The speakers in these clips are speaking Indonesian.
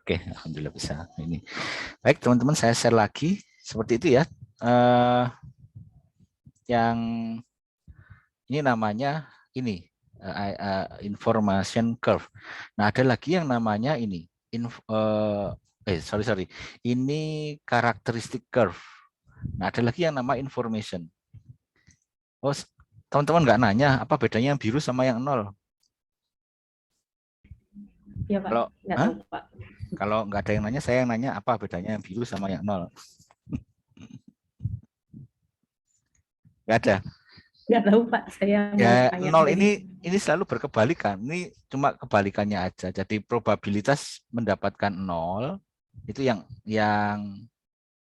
Oke, alhamdulillah bisa. Ini baik teman-teman, saya share lagi seperti itu ya. Yang ini namanya information curve. Nah, ada lagi yang namanya ini sorry. Ini karakteristik curve. Nah, ada lagi yang nama information. Oh, teman-teman nggak nanya apa bedanya yang biru sama yang nol? Ya, Pak. Kalau Nggak tahu, Pak. Kalau nggak ada yang nanya, saya yang nanya apa bedanya yang biru sama yang nol? Nggak ada. Nggak tahu, Pak. Saya mau Ya, tanya nol tadi. ini selalu berkebalikan. Ini cuma kebalikannya aja. Jadi probabilitas mendapatkan nol itu yang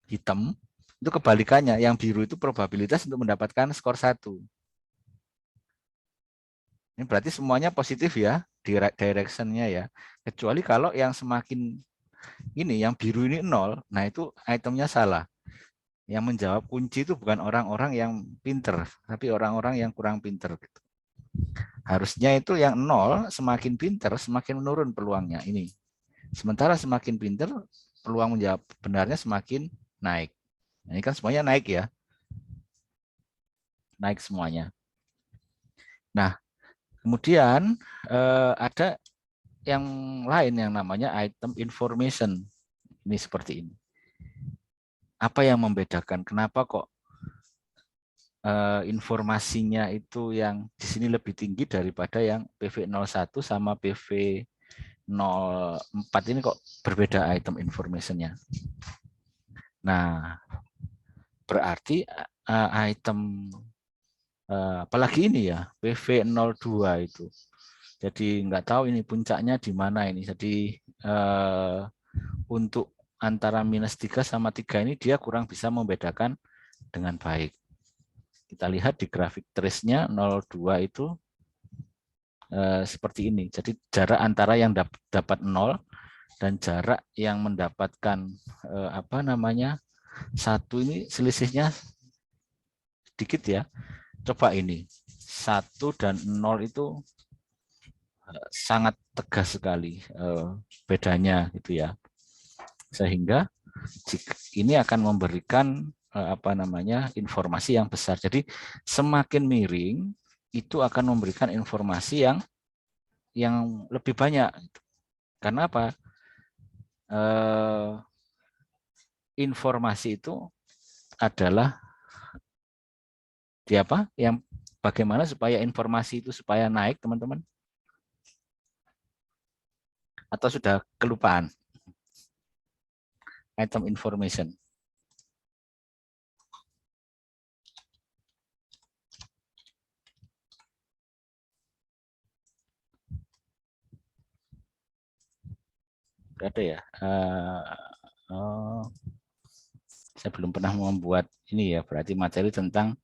hitam itu kebalikannya. Yang biru itu probabilitas untuk mendapatkan skor 1. Ini berarti semuanya positif ya, directionnya ya. Kecuali kalau yang semakin ini, yang biru ini nol, nah itu itemnya salah. Yang menjawab kunci itu bukan orang-orang yang pinter, tapi orang-orang yang kurang pinter. Gitu. Harusnya itu yang nol semakin pinter, semakin menurun peluangnya ini. Sementara semakin pinter, peluang menjawab benarnya semakin naik. Nah, ini kan semuanya naik ya, naik semuanya. Nah, kemudian ada yang lain yang namanya item information. Ini seperti ini. Apa yang membedakan? Kenapa kok informasinya itu yang di sini lebih tinggi daripada yang PV01 sama PV04 ini kok berbeda item information-nya. Nah, berarti item apalagi ini ya, PV02 itu. Jadi nggak tahu ini puncaknya di mana ini. Jadi untuk antara -3 sama 3 ini dia kurang bisa membedakan dengan baik. Kita lihat di grafik trace-nya 02 itu seperti ini. Jadi jarak antara yang dapat 0 dan jarak yang mendapatkan satu ini selisihnya sedikit ya. Coba ini 1 dan 0 itu sangat tegas sekali bedanya gitu ya. Sehingga ini akan memberikan informasi yang besar. Jadi semakin miring itu akan memberikan informasi yang lebih banyak. Karena apa? Informasi itu adalah yang bagaimana supaya informasi itu supaya naik, teman-teman? Atau sudah kelupaan? Item information. Gak ada ya? Saya belum pernah membuat ini ya, berarti materi tentang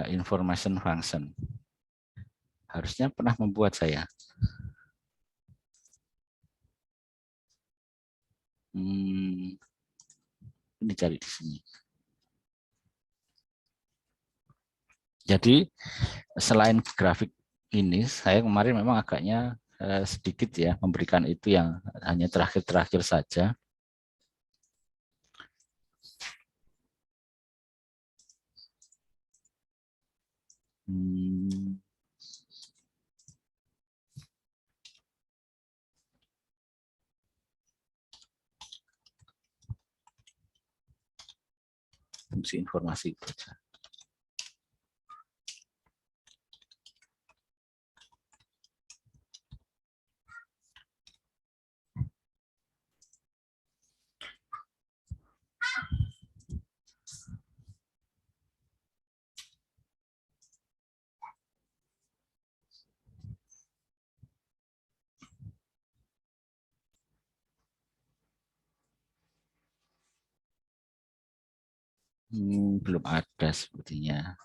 information function. Harusnya pernah membuat saya. Ini cari di sini. Jadi selain grafik ini, saya kemarin memang agaknya sedikit ya memberikan itu yang hanya terakhir-terakhir saja. Fungsi informasi itu saja. Belum ada sepertinya.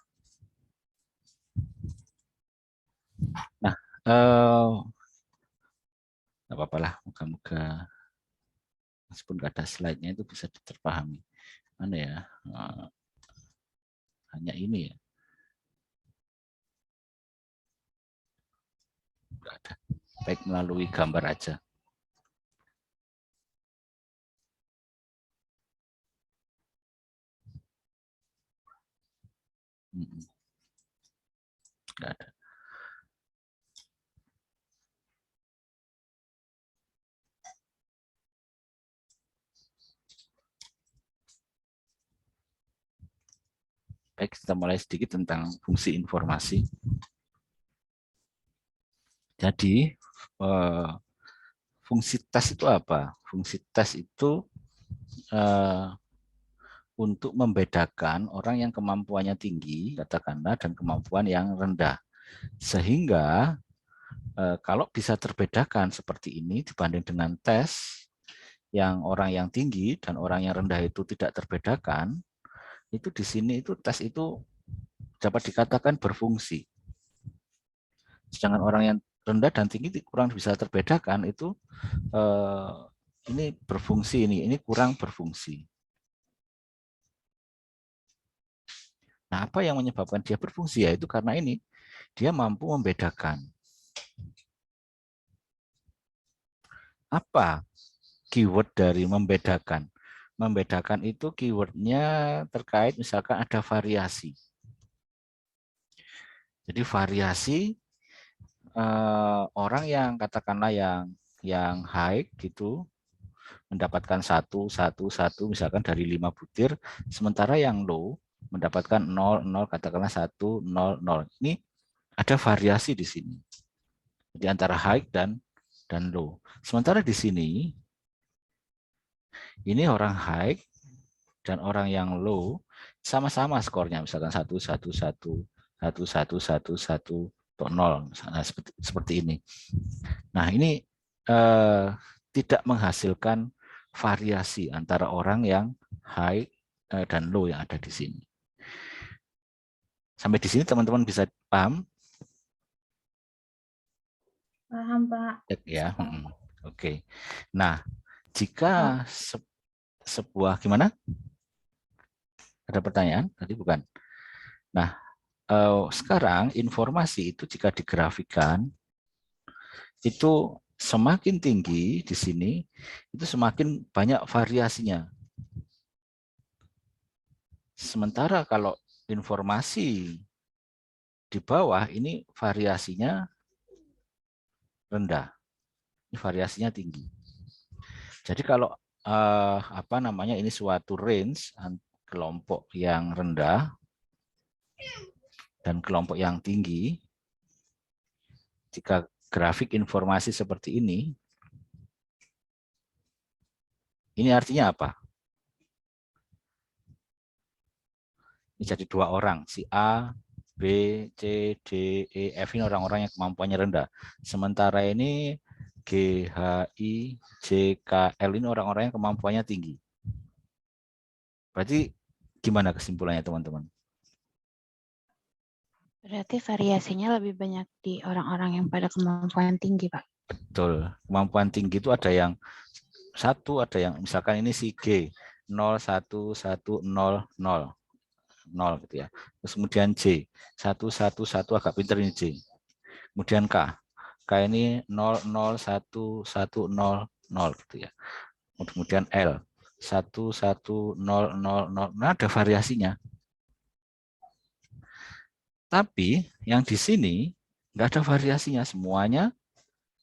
Nah, nggak apa-apa lah, moga-moga meskipun nggak ada slide-nya itu bisa terpahami. Mana ya? Hanya ini ya. Nggak ada. Baik melalui gambar aja. Nggak ada. Baik, kita mulai sedikit tentang fungsi informasi. Jadi, fungsi tes itu apa? Fungsi tes itu untuk membedakan orang yang kemampuannya tinggi, katakanlah, dan kemampuan yang rendah. Sehingga kalau bisa terbedakan seperti ini dibanding dengan tes, yang orang yang tinggi dan orang yang rendah itu tidak terbedakan, itu di sini itu tes itu dapat dikatakan berfungsi. Sedangkan orang yang rendah dan tinggi kurang bisa terbedakan, itu ini berfungsi, ini kurang berfungsi. Nah, apa yang menyebabkan dia berfungsi? Yaitu karena ini dia mampu membedakan. Apa keyword dari membedakan? Membedakan itu keywordnya terkait misalkan ada variasi. Jadi variasi orang yang katakanlah yang high gitu mendapatkan 1, 1, 1 misalkan dari 5 butir, sementara yang low mendapatkan 0, 0 katakanlah 1, 0, 0. Ini ada variasi di sini. Di antara high dan low. Sementara di sini ini orang high dan orang yang low sama-sama skornya, misalkan 1, 1, 1, 1, 1, 1, 1, 0. Nah, seperti ini. Nah, ini tidak menghasilkan variasi antara orang yang high dan low yang ada di sini. Sampai di sini teman-teman bisa paham? Paham, Pak. Ya. Oke. Nah, jika sebuah gimana? Ada pertanyaan? Tadi bukan. Nah, sekarang informasi itu jika digrafikan itu semakin tinggi di sini, itu semakin banyak variasinya. Sementara kalau informasi di bawah ini variasinya rendah, ini variasinya tinggi. Jadi kalau ini suatu range kelompok yang rendah dan kelompok yang tinggi, jika grafik informasi seperti ini artinya apa? Ini jadi dua orang, si A, B, C, D, E, F ini orang-orang yang kemampuannya rendah. Sementara ini G, H, I, J, K, L ini orang-orang yang kemampuannya tinggi. Berarti gimana kesimpulannya teman-teman? Berarti variasinya lebih banyak di orang-orang yang pada kemampuan tinggi, Pak. Betul. Kemampuan tinggi itu ada yang 1, ada yang misalkan ini si G, 0, 1, 1, 0, 0. 0 gitu ya. Terus kemudian J, 1, 1, 1 agak pinter ini J. Kemudian K ini 0, 0, 1, 1, 0, 0 gitu ya. Kemudian L, 1, 1, 0, 0, 0. Nah, ada variasinya. Tapi yang di sini nggak ada variasinya, semuanya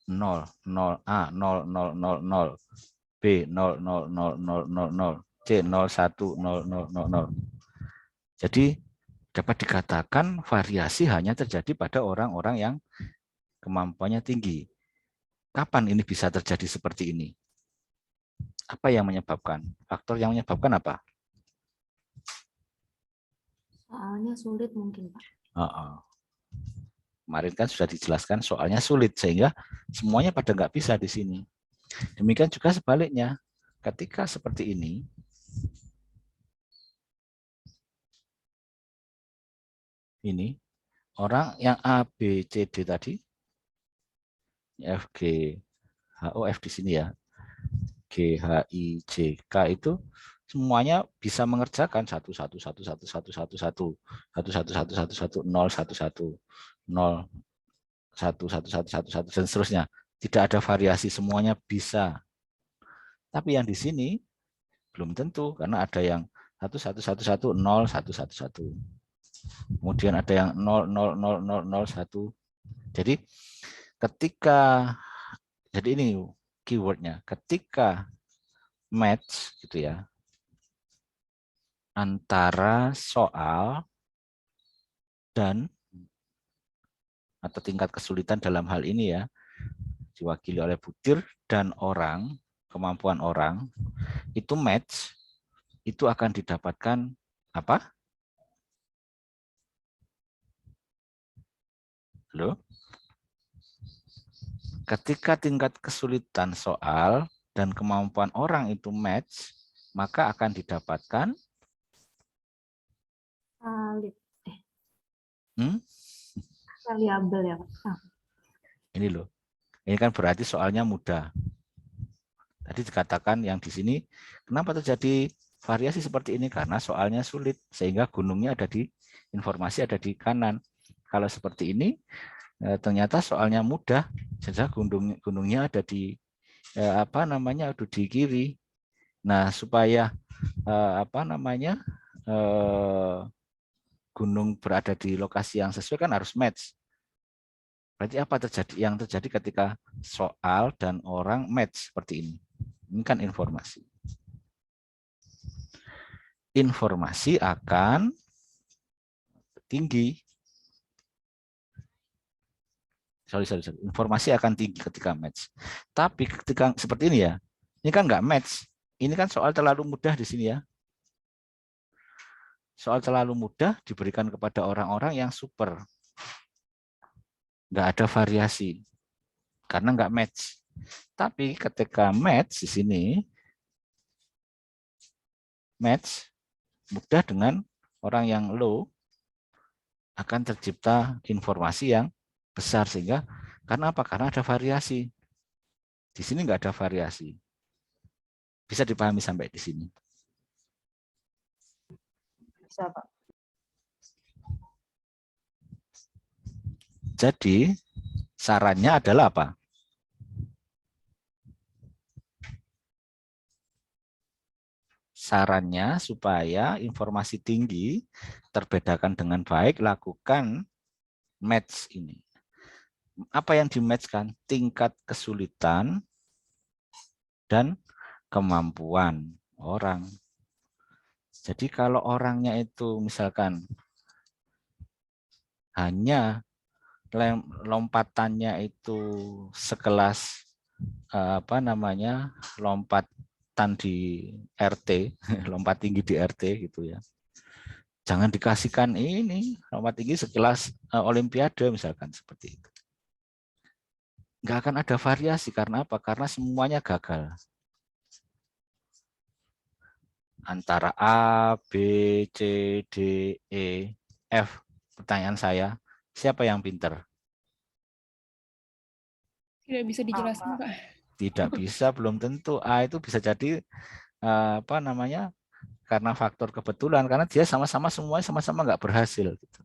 0, 0, A, 0, 0, 0, 0, B, 0, 0, 0, 0, 0, 0, C, 0, 1, 0, 0, 0, 0. Jadi dapat dikatakan variasi hanya terjadi pada orang-orang yang kemampuannya tinggi. Kapan ini bisa terjadi seperti ini? Apa yang menyebabkan? Faktor yang menyebabkan apa? Soalnya sulit mungkin, Pak. Kemarin kan sudah dijelaskan soalnya sulit, sehingga semuanya pada nggak bisa di sini. Demikian juga sebaliknya, ketika seperti ini, orang yang A, B, C, D tadi, F, G, H, O, F di sini ya, G, H, I, J, K itu semuanya bisa mengerjakan 1, 1, 1, 1, 1, 1, 1, 1, 1, 1, 1, 1, 1, 0, 1, 1, 0, 1, 1, 1, 1, 1, dan seterusnya. Tidak ada variasi, semuanya bisa. Tapi yang di sini belum tentu, karena ada yang 1, 1, 1, 1, 0, 1, 1, 1. Kemudian ada yang 0,00001. Jadi ketika, jadi ini keywordnya, ketika match gitu ya, antara soal dan atau tingkat kesulitan dalam hal ini ya, diwakili oleh butir dan orang, kemampuan orang, itu match, itu akan didapatkan apa? Halo? Ketika tingkat kesulitan soal dan kemampuan orang itu match, maka akan didapatkan variabel ya Pak. ini loh. Ini kan berarti soalnya mudah. Tadi dikatakan yang di sini, kenapa terjadi variasi seperti ini? Karena soalnya sulit, sehingga gunungnya ada di, informasi ada di kanan. Kalau seperti ini, ternyata soalnya mudah, sehingga gunungnya ada di apa namanya, ada di kiri. Nah, supaya apa namanya, gunung berada di lokasi yang sesuai kan harus match. Berarti apa terjadi? Yang terjadi ketika soal dan orang match seperti ini. Ini kan informasi. Informasi akan tinggi. Sorry. Informasi akan tinggi ketika match. Tapi ketika seperti ini ya, ini kan nggak match. Ini kan soal terlalu mudah di sini ya. Soal terlalu mudah diberikan kepada orang-orang yang super. Nggak ada variasi. Karena nggak match. Tapi ketika match di sini, match mudah dengan orang yang low, akan tercipta informasi yang besar. Sehingga karena apa? Karena ada variasi. Di sini nggak ada variasi. Bisa dipahami sampai di sini? Bisa Pak. Jadi sarannya adalah apa? Sarannya supaya informasi tinggi terbedakan dengan baik, lakukan match ini. Apa yang di-match-kan? Tingkat kesulitan dan kemampuan orang. Jadi kalau orangnya itu misalkan hanya lompatannya itu sekelas apa namanya, lompatan di RT, lompat tinggi di RT gitu ya. Jangan dikasihkan ini lompat tinggi sekelas olimpiade misalkan seperti itu. Nggak akan ada variasi. Karena apa? Karena semuanya gagal. Antara A, B, C, D, E, F. Pertanyaan saya, siapa yang pinter? Tidak bisa dijelaskan, Pak. Tidak bisa, belum tentu. A itu bisa jadi apa namanya, karena faktor kebetulan, karena dia sama-sama semuanya sama-sama nggak berhasil. Gitu.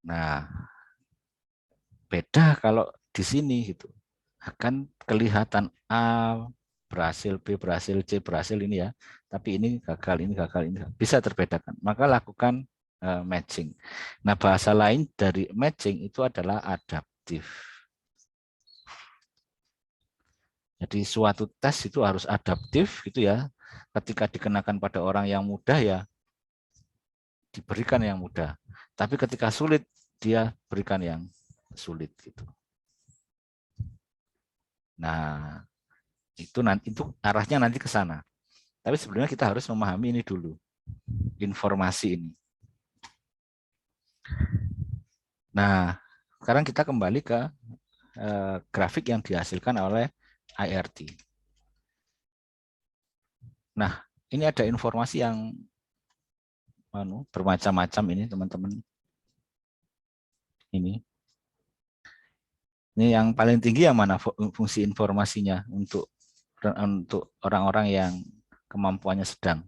Nah, beda kalau di sini gitu, akan kelihatan A berhasil, B berhasil, C berhasil ini ya, tapi ini gagal, ini gagal, ini gagal. Bisa terbedakan. Maka lakukan matching. Nah, bahasa lain dari matching itu adalah adaptif. Jadi suatu tes itu harus adaptif gitu ya. Ketika dikenakan pada orang yang mudah ya diberikan yang mudah. Tapi ketika sulit dia berikan yang sulit gitu. Nah, itu arahnya nanti ke sana. Tapi sebelumnya kita harus memahami ini dulu. Informasi ini. Nah, sekarang kita kembali ke grafik yang dihasilkan oleh IRT. Nah, ini ada informasi yang bermacam-macam ini teman-teman. Ini yang paling tinggi yang mana fungsi informasinya untuk orang-orang yang kemampuannya sedang.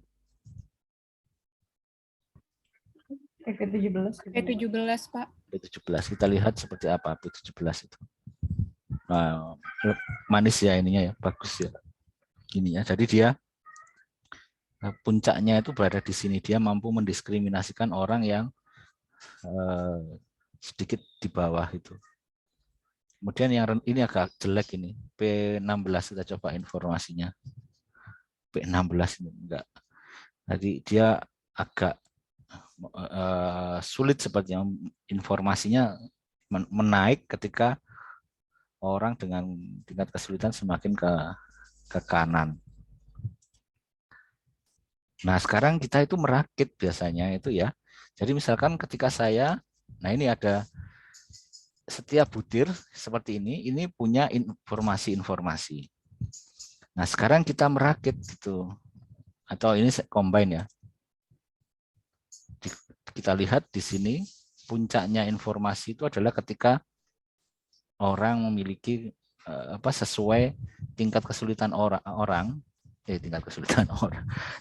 P17. P17, Pak. P17. Kita lihat seperti apa P17 itu. Nah, manis ya ininya ya, bagus ya. Ini ya. Jadi dia puncaknya itu berada di sini. Dia mampu mendiskriminasikan orang yang sedikit di bawah itu. Kemudian yang ini agak jelek ini, P16 kita coba informasinya. P16 ini enggak. Jadi dia agak sulit seperti yang informasinya menaik ketika orang dengan tingkat kesulitan semakin ke kanan. Nah, sekarang kita itu merakit biasanya itu ya. Jadi misalkan ketika saya, nah ini ada setiap butir seperti ini punya informasi-informasi. Nah, sekarang kita merakit gitu. Atau ini combine ya. Kita lihat di sini puncaknya informasi itu adalah ketika orang memiliki sesuai tingkat kesulitan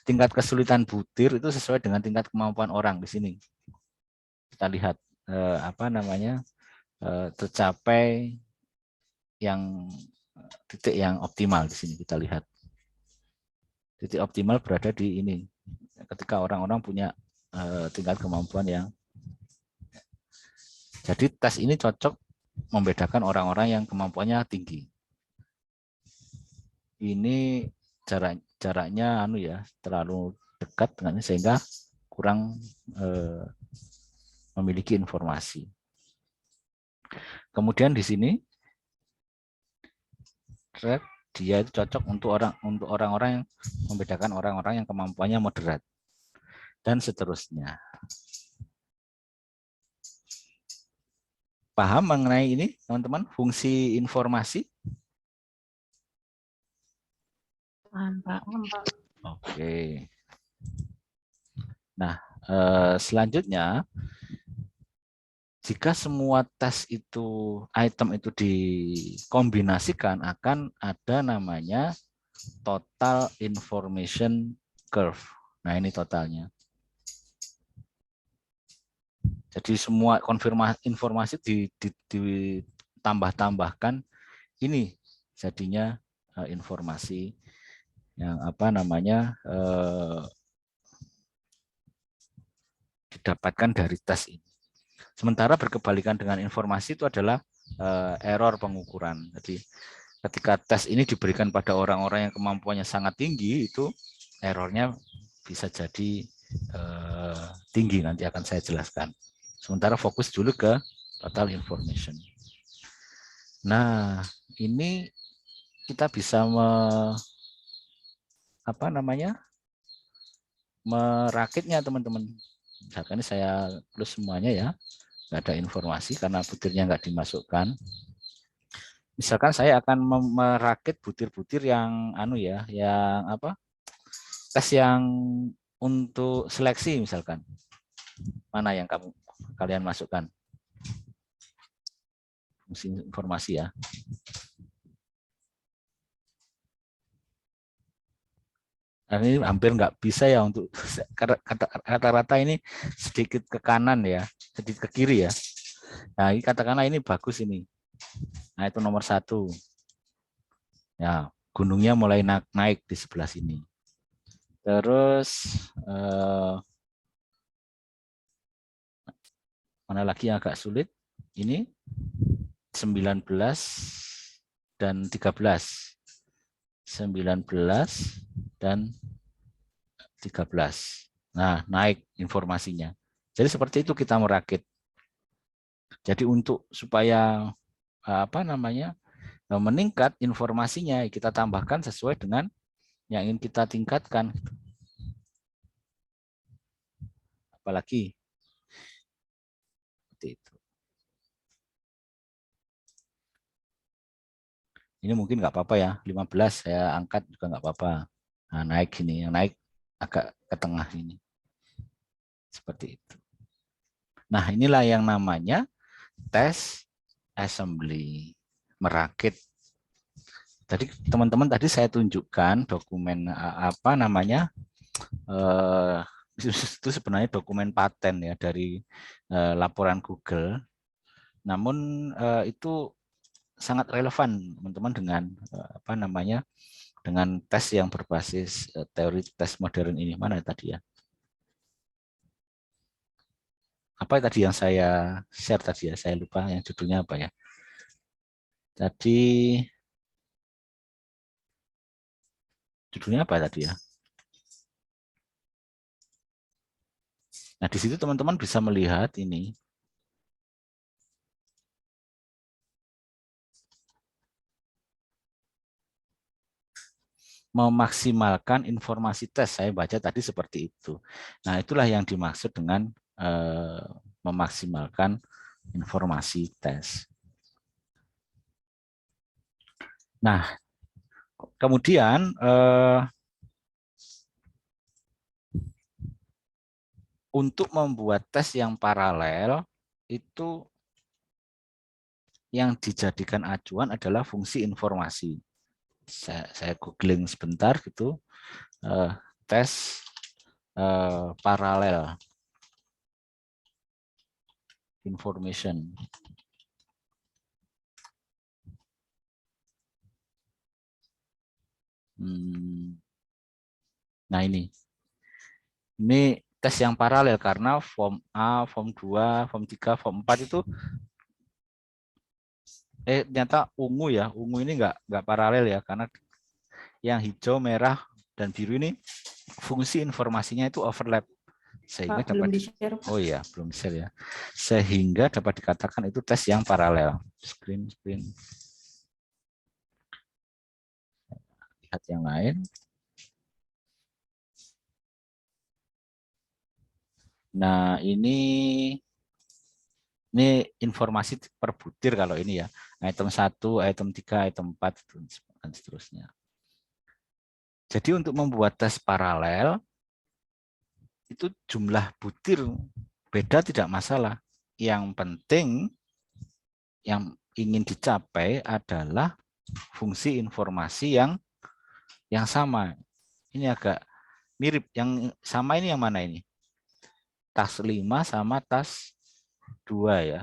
tingkat kesulitan butir itu sesuai dengan tingkat kemampuan orang di sini. Kita lihat tercapai yang titik yang optimal di sini. Kita lihat titik optimal berada di ini ketika orang-orang punya tingkat kemampuan yang, jadi tes ini cocok membedakan orang-orang yang kemampuannya tinggi. Ini jaraknya terlalu dekat dengan sehingga kurang memiliki informasi. Kemudian di sini dia itu cocok untuk orang-orang yang membedakan orang-orang yang kemampuannya moderat dan seterusnya. Paham mengenai ini, teman-teman, fungsi informasi? Paham, Pak. Oke. Nah, selanjutnya, jika semua tes itu, item itu dikombinasikan, akan ada namanya total information curve. Nah, ini totalnya. Jadi semua informasi ditambah-tambahkan, ini jadinya informasi yang didapatkan dari tes ini. Sementara berkebalikan dengan informasi itu adalah error pengukuran. Jadi ketika tes ini diberikan pada orang-orang yang kemampuannya sangat tinggi, itu errornya bisa jadi tinggi, nanti akan saya jelaskan. Sementara fokus dulu ke total information. Nah, ini kita bisa merakitnya, teman-teman. Misalkan ini saya plus semuanya ya, nggak ada informasi karena butirnya nggak dimasukkan. Misalkan saya akan merakit butir-butir yang tes yang untuk seleksi misalkan. Mana yang kalian masukkan? Fungsi informasi ya. Dan ini hampir nggak bisa ya untuk rata-rata ini sedikit ke kanan ya, sedikit ke kiri ya. Nah, ini katakanlah ini bagus ini. Nah, itu nomor 1. Ya, gunungnya mulai naik di sebelah sini. Terus mana lagi yang agak sulit? Ini 19 dan 13. 19 dan 13. Nah, naik informasinya. Jadi seperti itu kita merakit. Jadi untuk supaya meningkat informasinya, kita tambahkan sesuai dengan yang ingin kita tingkatkan. Apalagi seperti itu. Ini mungkin nggak apa-apa ya, 15 saya angkat juga nggak apa-apa. Nah, naik gini, yang naik agak ke tengah ini. Seperti itu. Nah, inilah yang namanya tes assembly, merakit. Tadi teman-teman tadi saya tunjukkan dokumen itu sebenarnya dokumen paten ya dari laporan Google. Namun itu sangat relevan teman-teman dengan dengan tes yang berbasis teori tes modern ini. Mana tadi ya? Apa tadi yang saya share tadi ya? Saya lupa yang judulnya apa ya. Tadi judulnya apa tadi ya? Nah, di situ teman-teman bisa melihat ini. Memaksimalkan informasi tes. Saya baca tadi seperti itu. Nah, itulah yang dimaksud dengan memaksimalkan informasi tes. Nah, kemudian untuk membuat tes yang paralel itu yang dijadikan acuan adalah fungsi informasi. Saya googling sebentar gitu, tes paralel information. Nah ini tes yang paralel karena form A, form 2, form 3, form 4 itu ternyata ungu ya, ungu ini nggak paralel ya, karena yang hijau, merah, dan biru ini fungsi informasinya itu overlap. Sehingga Pak, belum di-share, Pak. oh iya, belum share ya. Sehingga dapat dikatakan itu tes yang paralel. Screen. Lihat yang lain. Nah, ini informasi per butir kalau ini ya. Item 1, item 3, item 4, dan seterusnya. Jadi untuk membuat tes paralel, itu jumlah butir beda tidak masalah. Yang penting yang ingin dicapai adalah fungsi informasi yang sama. Ini agak mirip. Yang sama ini yang mana ini? Tas 5 sama tas 2 ya.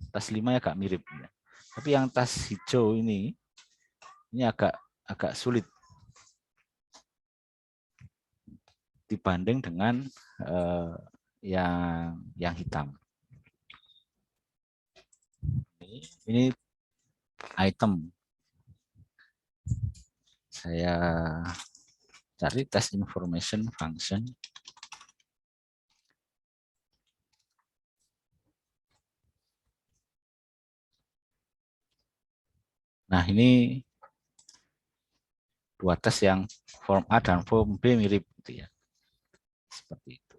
Tas 5 agak mirip. Tapi yang tas hijau ini agak sulit dibanding dengan yang hitam. Ini item. Saya cari test information function. Nah, ini dua tes yang form A dan form B mirip gitu ya. Seperti itu.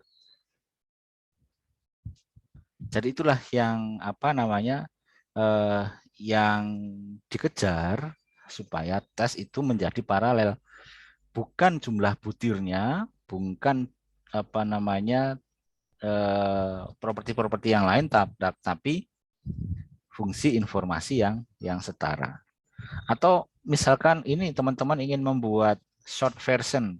Jadi itulah yang yang dikejar supaya tes itu menjadi paralel. Bukan jumlah butirnya, bukan properti-properti yang lain, tapi fungsi informasi yang setara. Atau misalkan ini teman-teman ingin membuat short version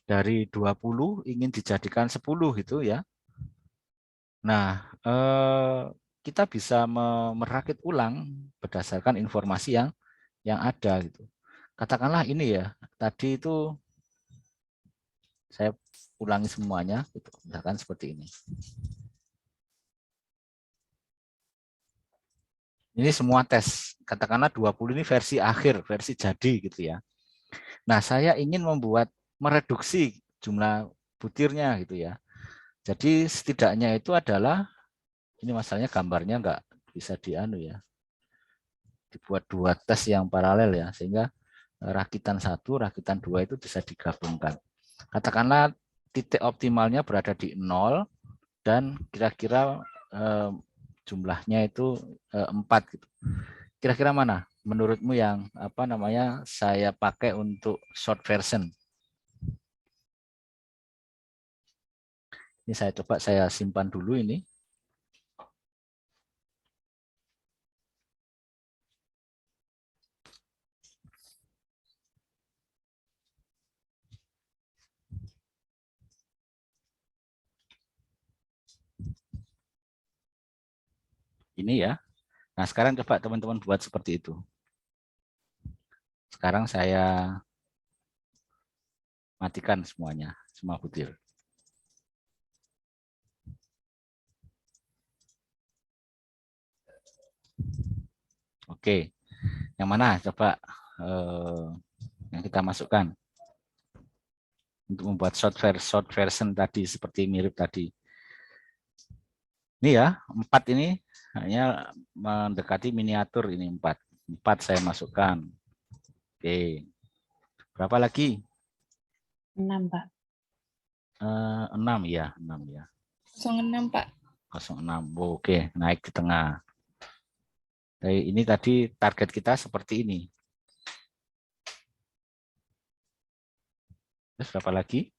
dari 20 ingin dijadikan 10 gitu ya. Nah, kita bisa merakit ulang berdasarkan informasi yang ada gitu. Katakanlah ini ya, tadi itu saya ulangi semuanya gitu, misalkan seperti ini. Ini semua tes, katakanlah 20 ini versi akhir, versi jadi gitu ya. Nah, saya ingin mereduksi jumlah butirnya gitu ya. Jadi setidaknya itu adalah, ini masalahnya gambarnya nggak bisa ya. Dibuat dua tes yang paralel ya, sehingga rakitan 1, rakitan 2 itu bisa digabungkan. Katakanlah titik optimalnya berada di 0 dan kira-kira jumlahnya itu 4 gitu. Kira-kira mana menurutmu yang saya pakai untuk short version? Ini saya coba saya simpan dulu ini. Ini ya. Nah, sekarang coba teman-teman buat seperti itu. Sekarang saya Matikan semuanya, semua butir. Oke, yang mana coba yang kita masukkan untuk membuat short version tadi seperti mirip tadi. Ini ya, 4 ini hanya mendekati miniatur ini 4. 4 saya masukkan. Oke. Berapa lagi? 6, Pak. 6 ya, 6 ya. 06, Pak. 06. Oke, naik di tengah. Jadi ini tadi target kita seperti ini. Terus berapa lagi?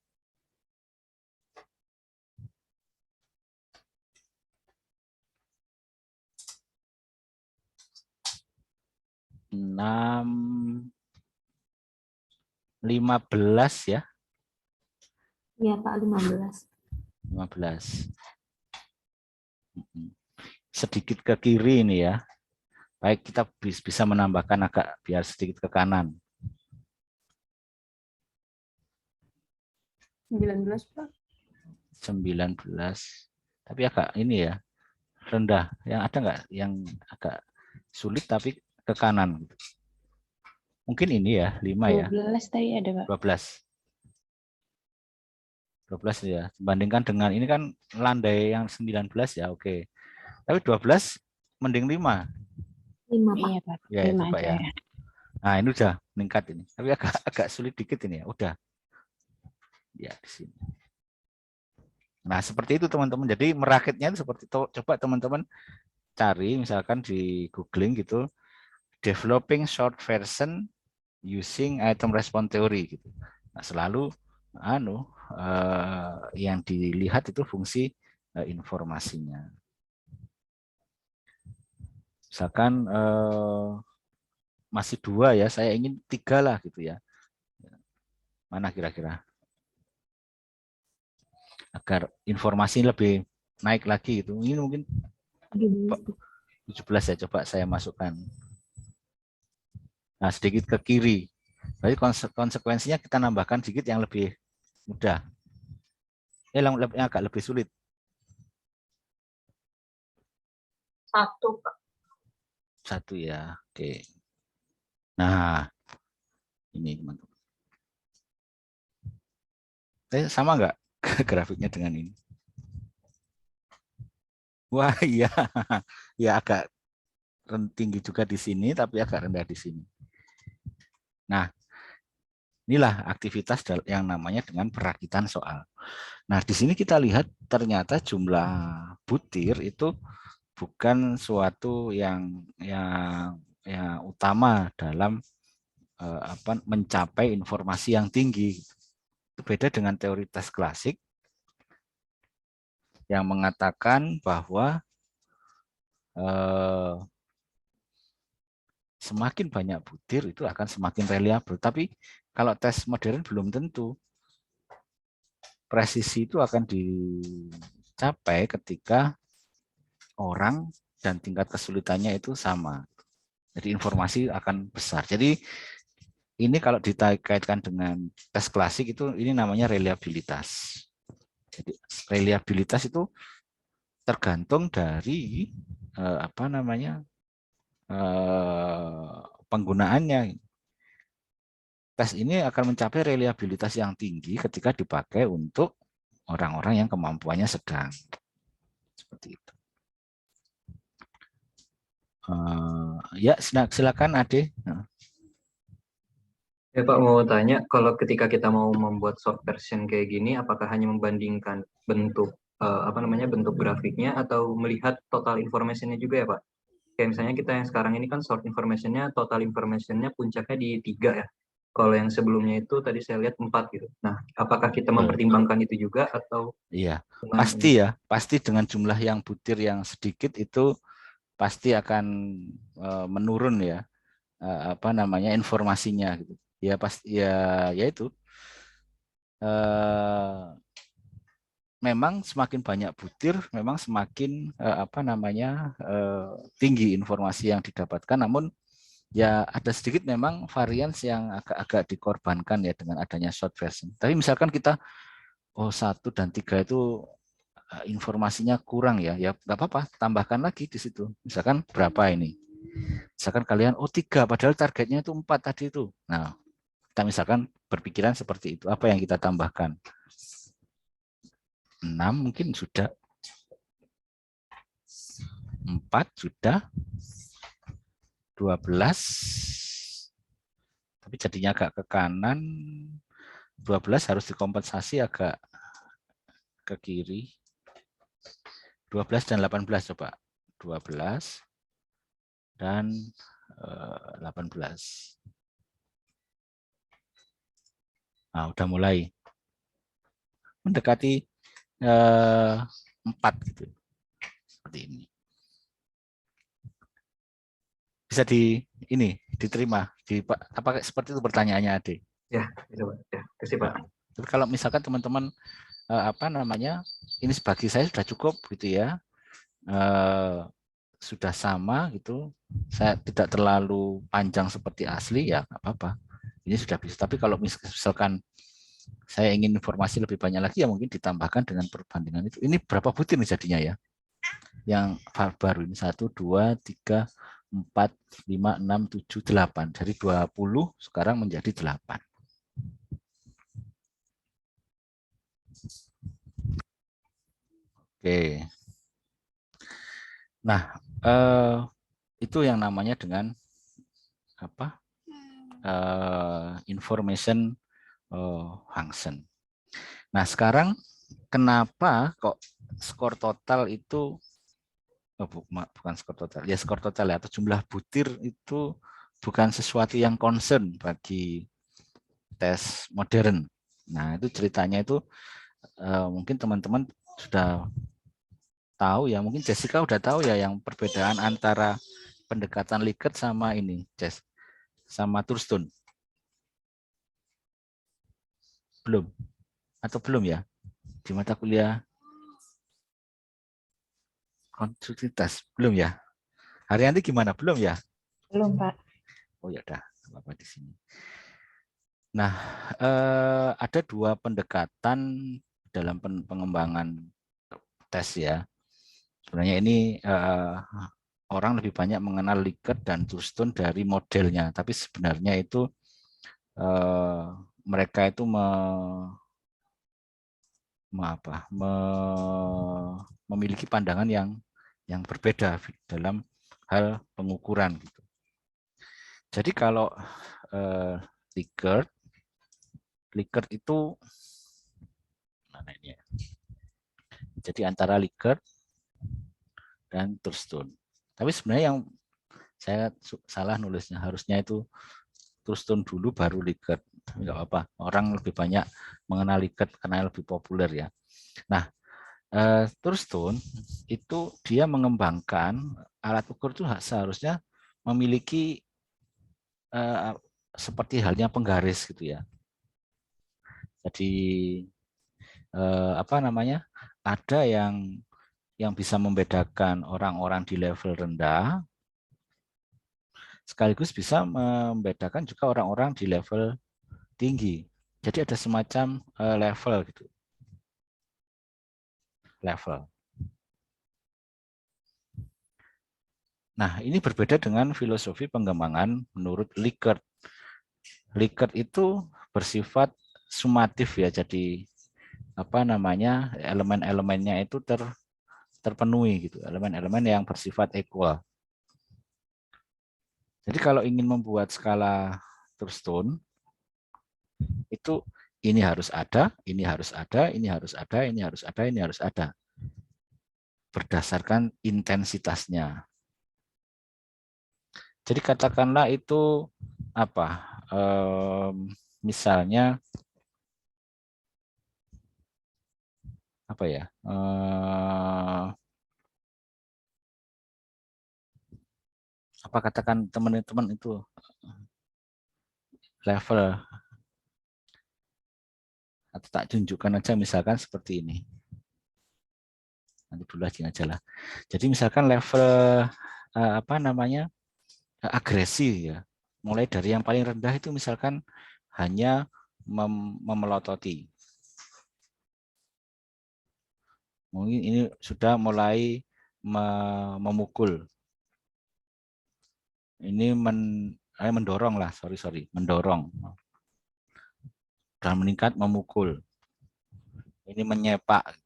Enam, 15 ya. Iya Pak, 15. 15. Sedikit ke kiri ini ya. Baik, kita bisa menambahkan agak biar sedikit ke kanan. 19, Pak. 19. Tapi agak ini ya, rendah. Yang ada nggak yang agak sulit tapi ke kanan? Mungkin ini ya, 5 ya. 12 tadi ada, Pak. 12. 12 ya. Dibandingkan dengan ini kan landai yang 19 ya, oke. Tapi 12 mending 5. 5 Pak. Iya, Pak. Ya, 5 coba aja ya. ya. Nah, ini udah meningkat ini. Tapi agak sulit dikit ini ya. Udah. Ya, di sini. Nah, seperti itu teman-teman. Jadi merakitnya itu seperti itu. Coba teman-teman cari misalkan di googling gitu, developing short version using item response theory gitu. Nah, selalu yang dilihat itu fungsi informasinya. Misalkan masih 2 ya, saya ingin 3 lah gitu ya. Mana kira-kira? Agar informasi lebih naik lagi itu. Ini mungkin 17 ya, coba saya masukkan. Nah, sedikit ke kiri. Berarti konsekuensinya kita nambahkan sedikit yang lebih mudah. Yang agak lebih sulit. 1 Pak. 1 ya. Oke. Nah, ini teman-teman. Sama nggak grafiknya dengan ini? Wah, iya. Ya agak tinggi juga di sini, tapi agak rendah di sini. Nah, inilah aktivitas yang namanya dengan perakitan soal. Nah, di sini kita lihat ternyata jumlah butir itu bukan suatu yang utama dalam mencapai informasi yang tinggi. Itu beda dengan teori tes klasik yang mengatakan bahwa semakin banyak butir itu akan semakin reliabel. Tapi kalau tes modern belum tentu. Presisi itu akan dicapai ketika orang dan tingkat kesulitannya itu sama. Jadi informasi akan besar. Jadi ini kalau dikaitkan dengan tes klasik itu ini namanya reliabilitas. Jadi reliabilitas itu tergantung dari penggunaannya. Tes ini akan mencapai reliabilitas yang tinggi ketika dipakai untuk orang-orang yang kemampuannya sedang. Seperti itu. Ya, silakan Ade. Ya Pak, mau tanya, kalau ketika kita mau membuat short version kayak gini, apakah hanya membandingkan bentuk bentuk grafiknya atau melihat total information-nya juga ya Pak? Kayak misalnya kita yang sekarang ini kan short information-nya, total information-nya puncaknya di 3 ya. Kalau yang sebelumnya itu tadi saya lihat 4 gitu. Nah, apakah kita mempertimbangkan itu juga atau? Iya, pasti ya, pasti dengan jumlah yang butir yang sedikit itu pasti akan menurun ya, informasinya gitu. Ya pasti ya itu. Memang semakin banyak butir, memang semakin tinggi informasi yang didapatkan. Namun ya ada sedikit memang varians yang agak-agak dikorbankan ya dengan adanya short version. Tapi misalkan kita 1 dan 3 itu informasinya kurang ya nggak apa-apa, tambahkan lagi di situ. Misalkan berapa ini? Misalkan kalian 3 padahal targetnya itu 4 tadi itu. Nah, kita misalkan berpikiran seperti itu. Apa yang kita tambahkan? 6 mungkin sudah. 4 sudah. 12. Tapi jadinya agak ke kanan. 12 harus dikompensasi agak ke kiri. 12 dan 18 coba. 12 dan 18. Nah, udah mulai mendekati 4 gitu. Seperti ini. Bisa diterima apa seperti itu pertanyaannya, Ade? Ya, itu Pak. Ya, kasih Pak. Tapi kalau misalkan teman-teman ini bagi saya sudah cukup gitu ya. Sudah sama gitu. Saya tidak terlalu panjang seperti asli ya nggak apa-apa. Ini sudah bisa. Tapi kalau misalkan saya ingin informasi lebih banyak lagi ya mungkin ditambahkan dengan perbandingan itu. Ini berapa butir nih jadinya ya? Yang baru ini 1, 2, 3, 4, 5, 6, 7, 8. Dari 20 sekarang menjadi 8. Oke. Nah, itu yang namanya dengan apa? Information function. Nah, sekarang kenapa kok skor total itu bukan skor total, ya skor total ya, atau jumlah butir itu bukan sesuatu yang concern bagi tes modern. Nah, itu ceritanya itu mungkin teman-teman sudah tahu ya, mungkin Jessica udah tahu ya yang perbedaan antara pendekatan Likert sama ini, Jess, sama Thurston. Belum? Atau belum ya? Di mata kuliah konstruktivitas, belum ya? Haryanti gimana? Belum ya? Belum, Pak. Oh ya udah, apa di sini. Nah, ada 2 pendekatan dalam pengembangan tes ya. Sebenarnya ini orang lebih banyak mengenal Likert dan Thurston dari modelnya, tapi sebenarnya itu mereka itu memiliki pandangan yang berbeda dalam hal pengukuran gitu. Jadi kalau Likert itu mana ini ya? Jadi antara Likert dan Thurston. Tapi sebenarnya yang saya salah nulisnya, harusnya itu Thurston dulu baru Likert. Enggak apa-apa. Orang lebih banyak mengenal Likert karena lebih populer ya. Nah, Thurston itu dia mengembangkan alat ukur itu seharusnya memiliki seperti halnya penggaris gitu ya. Jadi ada yang bisa membedakan orang-orang di level rendah, sekaligus bisa membedakan juga orang-orang di level tinggi. Jadi ada semacam level gitu. Level. Nah, ini berbeda dengan filosofi pengembangan menurut Likert. Likert itu bersifat sumatif ya, jadi elemen-elemennya itu terpenuhi gitu, elemen-elemen yang bersifat equal. Jadi kalau ingin membuat skala Thurston itu ini harus ada, ini harus ada, ini harus ada, ini harus ada, ini harus ada. Berdasarkan intensitasnya. Jadi katakanlah itu misalnya katakan teman-teman itu level, atau tak tunjukkan aja misalkan seperti ini. Nanti dulu aja lah. Jadi misalkan level agresi ya. Mulai dari yang paling rendah itu misalkan hanya memelototi. Mungkin ini sudah mulai memukul. Ini mendorong lah, mendorong. Dan meningkat memukul. Ini menyepak.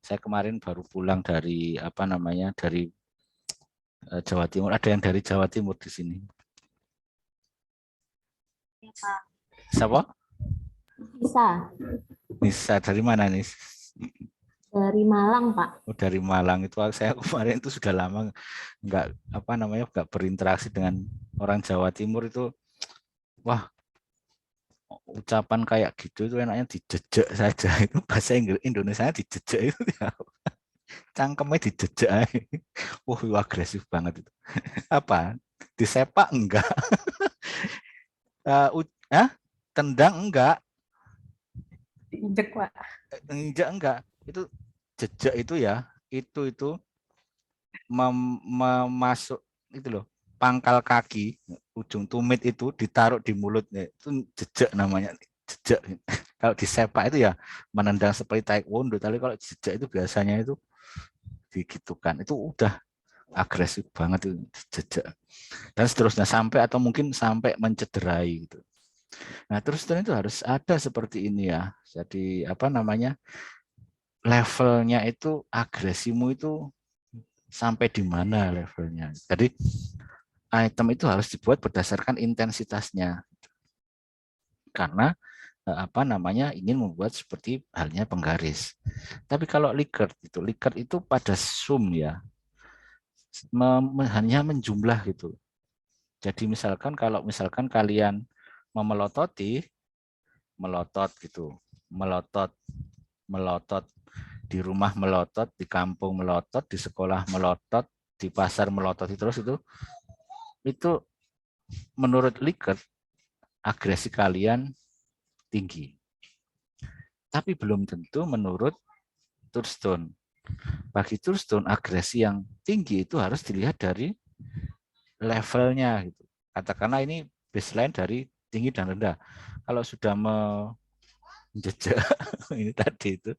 Saya kemarin baru pulang dari dari Jawa Timur. Ada yang dari Jawa Timur di sini. Ya, Pak. Siapa? Bisa. Nisa dari mana nih? Dari Malang, Pak. Oh, dari Malang. Itu saya kemarin itu sudah lama nggak berinteraksi dengan orang Jawa Timur itu. Wah, ucapan kayak gitu itu enaknya dijejek saja. Itu bahasa Indonesia dijejek itu ya. Cangkemnya dijejek. Wah, agresif banget itu. Apa? Disepak enggak? Tendang enggak? Diinjek, Pak. Enggak. Itu jejak itu ya. Itu memasuk itu loh. Pangkal kaki, ujung tumit itu ditaruh di mulutnya. Itu jejak namanya. Jejak. Kalau disepak itu ya menendang seperti taekwondo. Tapi kalau jejak itu biasanya itu digitukan. Itu udah agresif banget itu jejak. Dan seterusnya sampai atau mungkin sampai mencederai gitu. Nah, terus itu harus ada seperti ini ya. Jadi levelnya itu agresimu itu sampai di mana levelnya. Jadi item itu harus dibuat berdasarkan intensitasnya. Karena ingin membuat seperti halnya penggaris. Tapi kalau Likert itu pada sum ya. Hanya menjumlah gitu. Jadi misalkan kalau kalian memelototi, melotot gitu, melotot, di rumah melotot, di kampung melotot, di sekolah melotot, di pasar melotot terus itu menurut Likert agresi kalian tinggi. Tapi belum tentu menurut Thurstone. Bagi Thurstone agresi yang tinggi itu harus dilihat dari levelnya gitu. Katakanlah ini baseline dari tinggi dan rendah. Kalau sudah menjejak ini tadi itu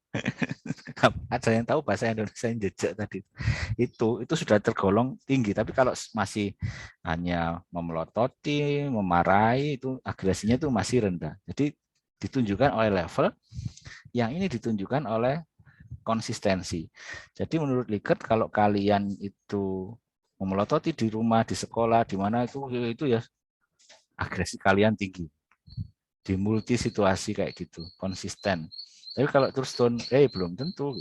ada yang tahu bahasa Indonesia yang jejak tadi itu sudah tergolong tinggi. Tapi kalau masih hanya memelototi, memarahi, itu agresinya itu masih rendah. Jadi ditunjukkan oleh level, yang ini ditunjukkan oleh konsistensi. Jadi menurut Likert kalau kalian itu memelototi di rumah, di sekolah, di mana itu ya agresi kalian tinggi. Di multi situasi kayak gitu, konsisten. Tapi kalau Thurstone belum tentu.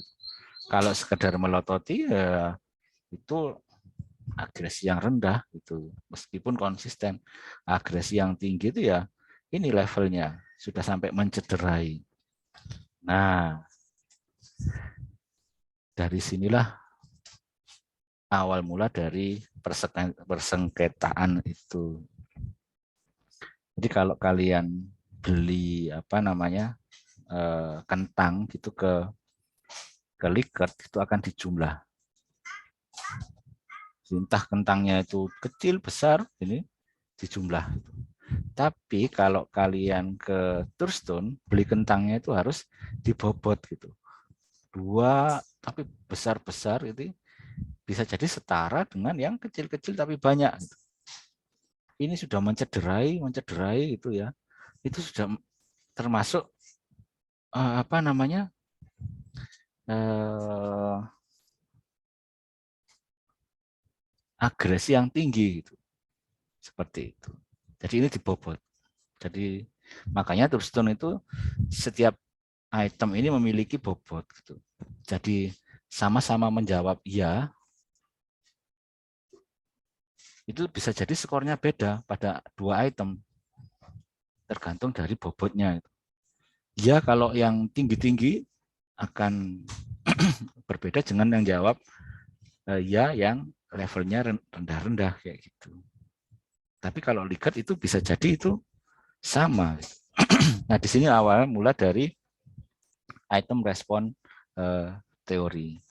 Kalau sekedar melototi ya itu agresi yang rendah gitu. Meskipun konsisten. Agresi yang tinggi itu ya ini levelnya sudah sampai mencederai. Nah, dari sinilah awal mula dari persengketaan itu. Jadi kalau kalian beli kentang gitu ke Likert itu akan dijumlah. Entah kentangnya itu kecil, besar, ini dijumlah. Tapi kalau kalian ke Thurstone beli kentangnya itu harus dibobot gitu. 2 tapi besar-besar itu bisa jadi setara dengan yang kecil-kecil tapi banyak. Ini sudah mencederai itu ya. Itu sudah termasuk agresi yang tinggi gitu. Seperti itu. Jadi ini dibobot. Jadi makanya Thurstone itu setiap item ini memiliki bobot gitu. Jadi sama-sama menjawab ya. Itu bisa jadi skornya beda pada 2 item. Tergantung dari bobotnya. Ya kalau yang tinggi-tinggi akan berbeda dengan yang jawab ya yang levelnya rendah-rendah kayak gitu. Tapi kalau Likert itu bisa jadi itu sama. Nah di sini awal mula dari item respon teori.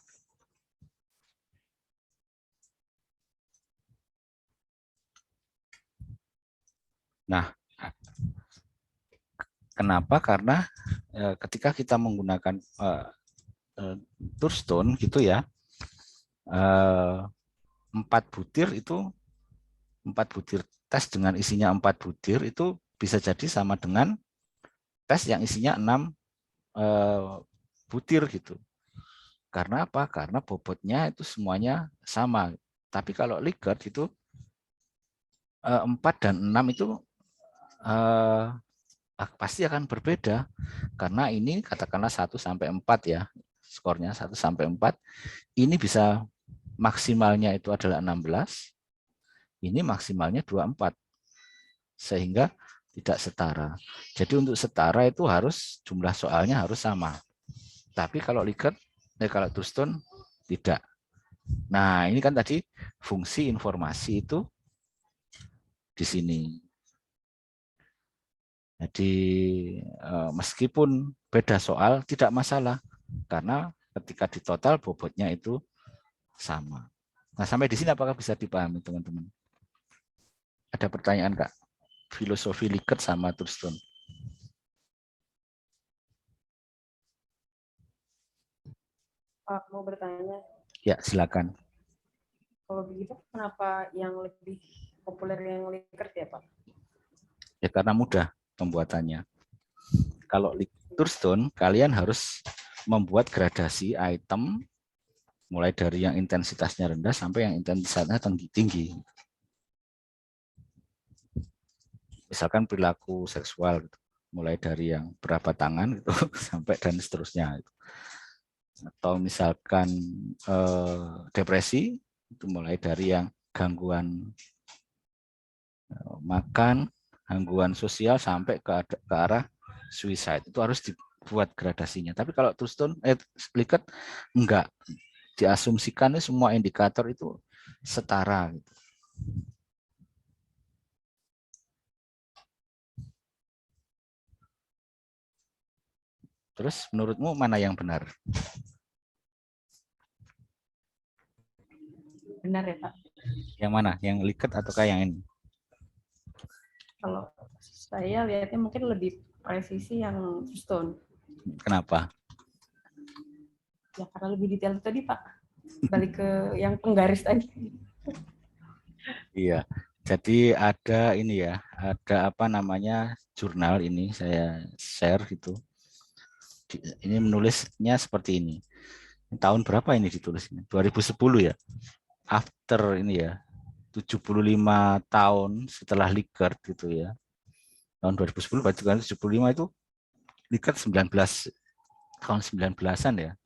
Nah, kenapa? Karena ketika kita menggunakan Thurstone gitu ya, 4 butir tes dengan isinya 4 butir itu bisa jadi sama dengan tes yang isinya 6 butir gitu. Karena apa? Karena bobotnya itu semuanya sama. Tapi kalau Likert itu 4 dan 6 itu pasti akan berbeda. Karena ini katakanlah 1 sampai 4 ya. Skornya 1 sampai 4. Ini bisa maksimalnya itu adalah 16. Ini maksimalnya 24. Sehingga tidak setara. Jadi untuk setara itu harus jumlah soalnya harus sama. Tapi kalau Likert, kalau Thurstone tidak. Nah, ini kan tadi fungsi informasi itu di sini. Jadi meskipun beda soal tidak masalah karena ketika ditotal bobotnya itu sama. Nah, sampai di sini apakah bisa dipahami teman-teman? Ada pertanyaan Kak? Filosofi Likert sama Thurstone. Pak, mau bertanya, Ya, silakan. kalau begitu kenapa yang lebih populer yang Likert ya Pak? Ya karena mudah pembuatannya. Kalau Thurstone, kalian harus membuat gradasi item mulai dari yang intensitasnya rendah sampai yang intensitasnya tinggi. Misalkan perilaku seksual, gitu. Mulai dari yang berapa tangan gitu, sampai dan seterusnya. Gitu. Atau misalkan depresi, itu mulai dari yang gangguan makan, gangguan sosial sampai ke arah suicide. Itu harus dibuat gradasinya. Tapi kalau Thurstone, Likert enggak. Diasumsikan semua indikator itu setara. Gitu. Terus menurutmu mana yang benar? Benar ya Pak? Yang mana? Yang Likert ataukah yang ini? Kalau saya lihatnya mungkin lebih presisi yang Thurstone. Kenapa? Ya karena lebih detail tadi Pak. Balik ke yang penggaris tadi. Iya. Jadi ada ini ya, ada apa namanya jurnal ini saya share gitu. Ini menulisnya seperti ini. Tahun berapa ini ditulisnya? 2010 ya. After ini ya, 75 tahun setelah Likert gitu ya. Tahun 2010 berarti kan 75 itu Likert 19 tahun 19-an ya.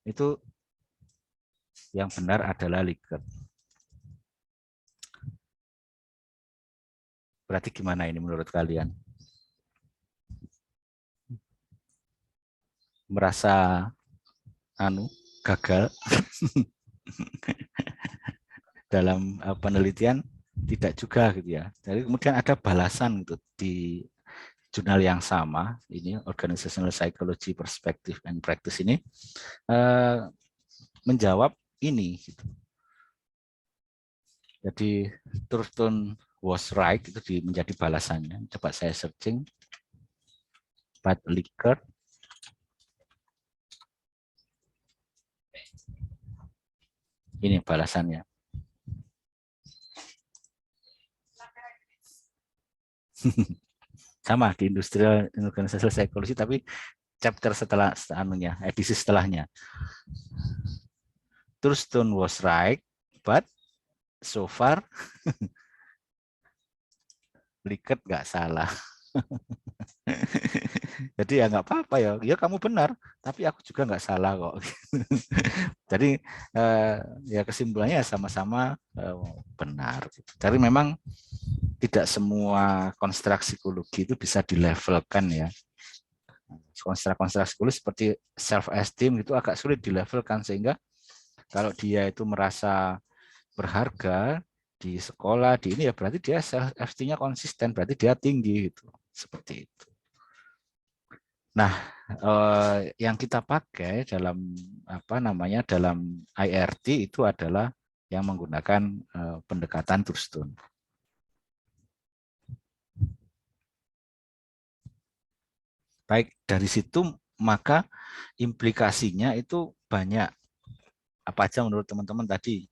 Itu yang benar adalah Likert. Berarti gimana ini menurut kalian? Merasa gagal dalam penelitian? Tidak juga gitu ya. Jadi kemudian ada balasan gitu di jurnal yang sama, ini Organizational Psychology Perspective and Practice ini menjawab ini. Gitu. Jadi Thurstone was right itu menjadi balasannya. Coba saya searching, but Likert ini balasannya. Sama di Industrial Organizational Psychology, tapi chapter setelah edisi setelahnya. Thurstone was right, but so far Likert nggak salah. Jadi ya nggak apa-apa ya. Ya kamu benar, tapi aku juga nggak salah kok. Jadi ya kesimpulannya sama-sama benar. Tapi memang tidak semua konstruk psikologi itu bisa dilevelkan ya. Konstruk psikologi seperti self esteem itu agak sulit dilevelkan sehingga kalau dia itu merasa berharga di sekolah di ini ya berarti dia self esteem-nya konsisten, berarti dia tinggi gitu. Seperti itu. Nah, yang kita pakai dalam dalam IRT itu adalah yang menggunakan pendekatan Thurstone. Baik, dari situ maka implikasinya itu banyak. Apa aja menurut teman-teman tadi?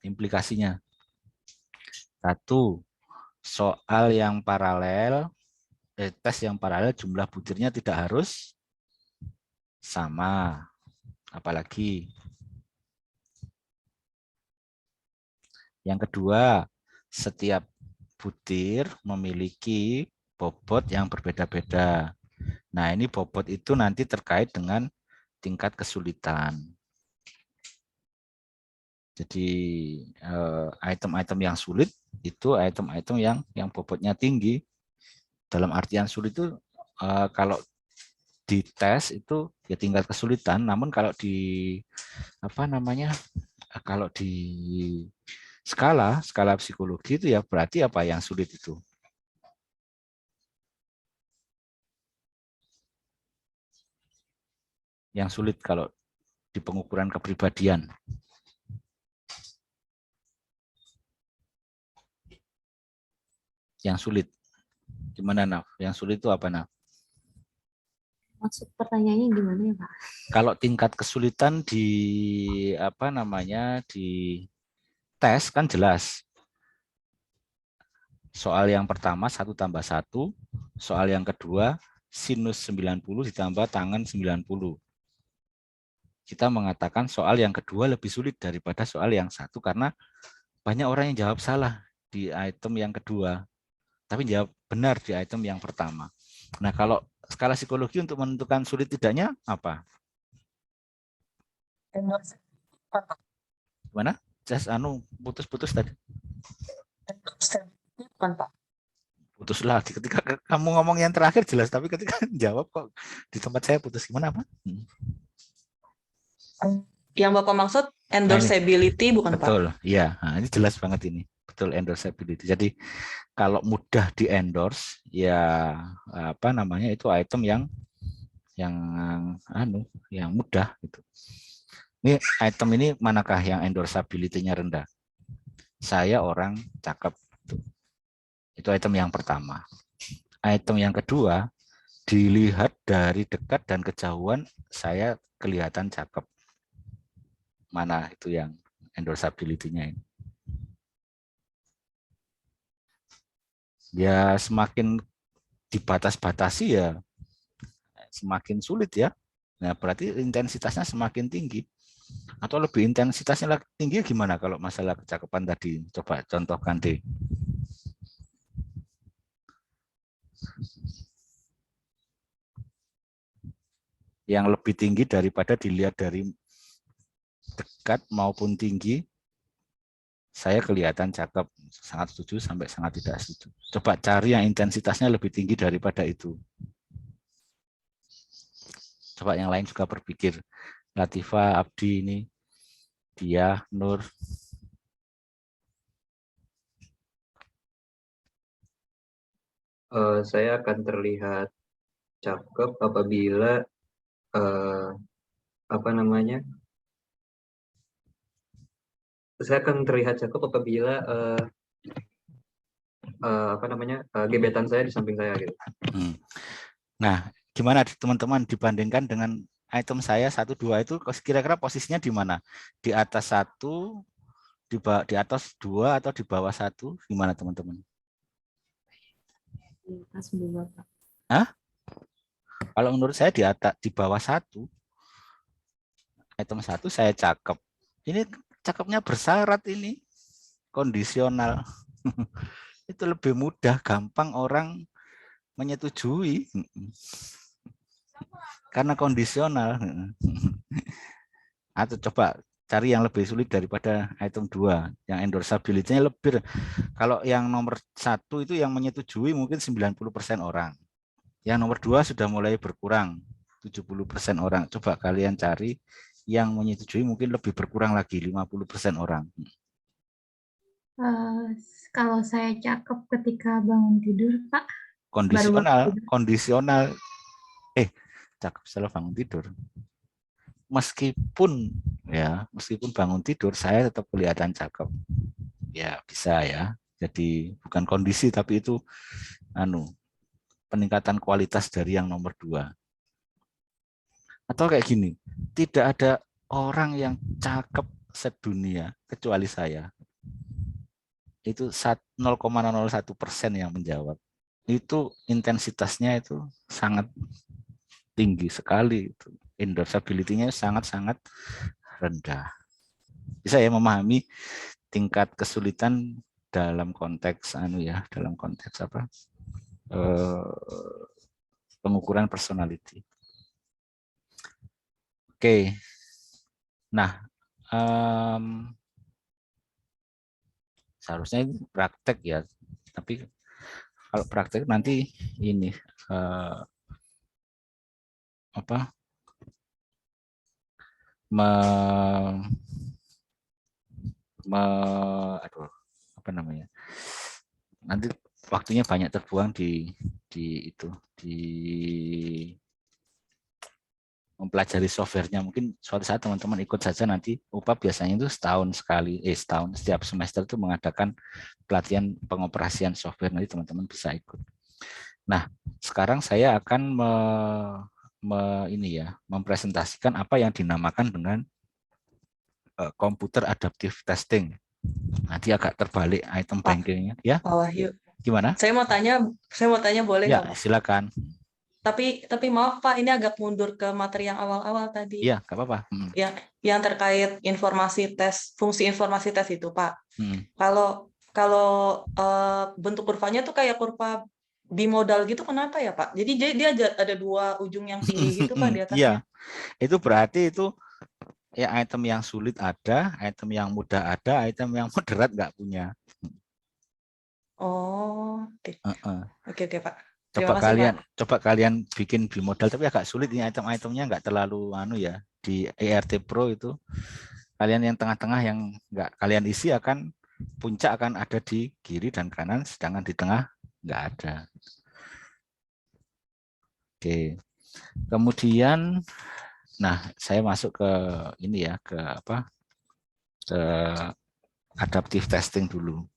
Implikasinya. Satu, soal yang paralel, tes yang paralel jumlah butirnya tidak harus sama. Apalagi yang kedua, setiap butir memiliki bobot yang berbeda-beda. Nah, ini bobot itu nanti terkait dengan tingkat kesulitan. Jadi item-item yang sulit itu item-item yang bobotnya tinggi. Dalam artian sulit itu kalau di tes itu ya tingkat kesulitan, namun kalau di apa namanya? Kalau di skala psikologi itu ya berarti apa yang sulit itu? Yang sulit kalau di pengukuran kepribadian. Yang sulit. Gimana, Naf? Yang sulit itu apa, Naf? Maksud pertanyaannya gimana ya, Pak? Kalau tingkat kesulitan di apa namanya di tes kan jelas. Soal yang pertama 1 tambah 1, soal yang kedua sinus 90 ditambah tangan 90. Kita mengatakan soal yang kedua lebih sulit daripada soal yang satu karena banyak orang yang jawab salah di item yang kedua, tapi jawab benar di item yang pertama. Nah, kalau skala psikologi untuk menentukan sulit tidaknya apa? Gimana? Just putus-putus tadi. Putus lagi. Ketika kamu ngomong yang terakhir jelas, tapi ketika jawab kok di tempat saya putus. Gimana apa? Yang Bapak maksud endorsability bukan Pak? Betul, iya. Nah, ini jelas banget ini. Betul, endorsability. Jadi kalau mudah di endorse, ya apa namanya itu item yang mudah gitu. Ini item ini manakah yang endorsability-nya rendah? Saya orang cakep. Itu item yang pertama. Item yang kedua, dilihat dari dekat dan kejauhan saya kelihatan cakep. Mana itu yang endorsability-nya ini? Ya semakin dibatas-batasi ya semakin sulit ya. Nah, berarti intensitasnya semakin tinggi. Atau lebih intensitasnya tinggi gimana kalau masalah kecakapan tadi? Coba contohkan deh. Yang lebih tinggi daripada dilihat dari dekat maupun tinggi, saya kelihatan cakep, sangat setuju sampai sangat tidak setuju. Coba cari yang intensitasnya lebih tinggi daripada itu. Coba yang lain juga berpikir. Latifah, Abdi ini, dia, Nur. Saya akan terlihat cakep apabila apa namanya? Saya akan terlihat cakep apabila apa namanya gebetan saya di samping saya gitu. Nah, gimana teman-teman dibandingkan dengan item saya 1, 2 itu kira-kira posisinya di mana? Di atas 1, di atas 2 atau di bawah 1? Gimana teman-teman? Di atas 2, Pak. Hah? Kalau menurut saya di atas, di bawah 1. Item 1 saya cakep. Ini cakepnya bersyarat ini. Kondisional. Itu lebih mudah, gampang orang menyetujui. Karena kondisional. Atau coba cari yang lebih sulit daripada item 2. Yang endorsability-nya lebih. Kalau yang nomor 1 itu yang menyetujui mungkin 90% orang. Yang nomor 2 sudah mulai berkurang. 70% orang. Coba kalian cari yang menyetujui mungkin lebih berkurang lagi. 50% orang. Kalau saya cakep ketika bangun tidur, Pak. Kondisional. Cakep setelah bangun tidur. Meskipun bangun tidur saya tetap kelihatan cakep. Ya, bisa ya. Jadi bukan kondisi tapi itu peningkatan kualitas dari yang nomor 2. Atau kayak gini, tidak ada orang yang cakep sedunia kecuali saya. Itu 0,01% yang menjawab. Itu intensitasnya itu sangat tinggi sekali. Endorsability-nya sangat-sangat rendah. Bisa ya memahami tingkat kesulitan dalam konteks dalam konteks apa? Pengukuran personality. Oke. Nah, seharusnya ini praktek ya, tapi kalau praktek nanti ini nanti waktunya banyak terbuang di mempelajari softwarenya. Mungkin suatu saat teman-teman ikut saja, nanti UPA biasanya itu setiap semester itu mengadakan pelatihan pengoperasian software, nanti teman-teman bisa ikut. Nah, sekarang saya akan mempresentasikan apa yang dinamakan dengan computer adaptive testing. Nanti agak terbalik item bankingnya, ya. Pak Wahyu. Gimana? Saya mau tanya boleh Ya, nggak, Pak? silakan. Tapi maaf Pak, ini agak mundur ke materi yang awal-awal tadi. Iya, nggak apa-apa. Yang terkait informasi tes, fungsi informasi tes itu, Pak. Kalau bentuk kurvanya tuh kayak kurva bimodal gitu, kenapa ya, Pak? Jadi dia ada 2 ujung yang tinggi gitu, Pak, di atasnya. Iya, itu berarti itu ya item yang sulit ada, item yang mudah ada, item yang moderat nggak punya. Oh, oke. Oke, Pak. Coba kalian bikin bimodal, tapi agak sulit ini item-itemnya, nggak terlalu di ERT Pro itu. Kalian yang tengah-tengah yang nggak kalian isi puncak akan ada di kiri dan kanan, sedangkan di tengah nggak ada. Oke. Kemudian, saya masuk ke ini ya, ke adaptive testing dulu.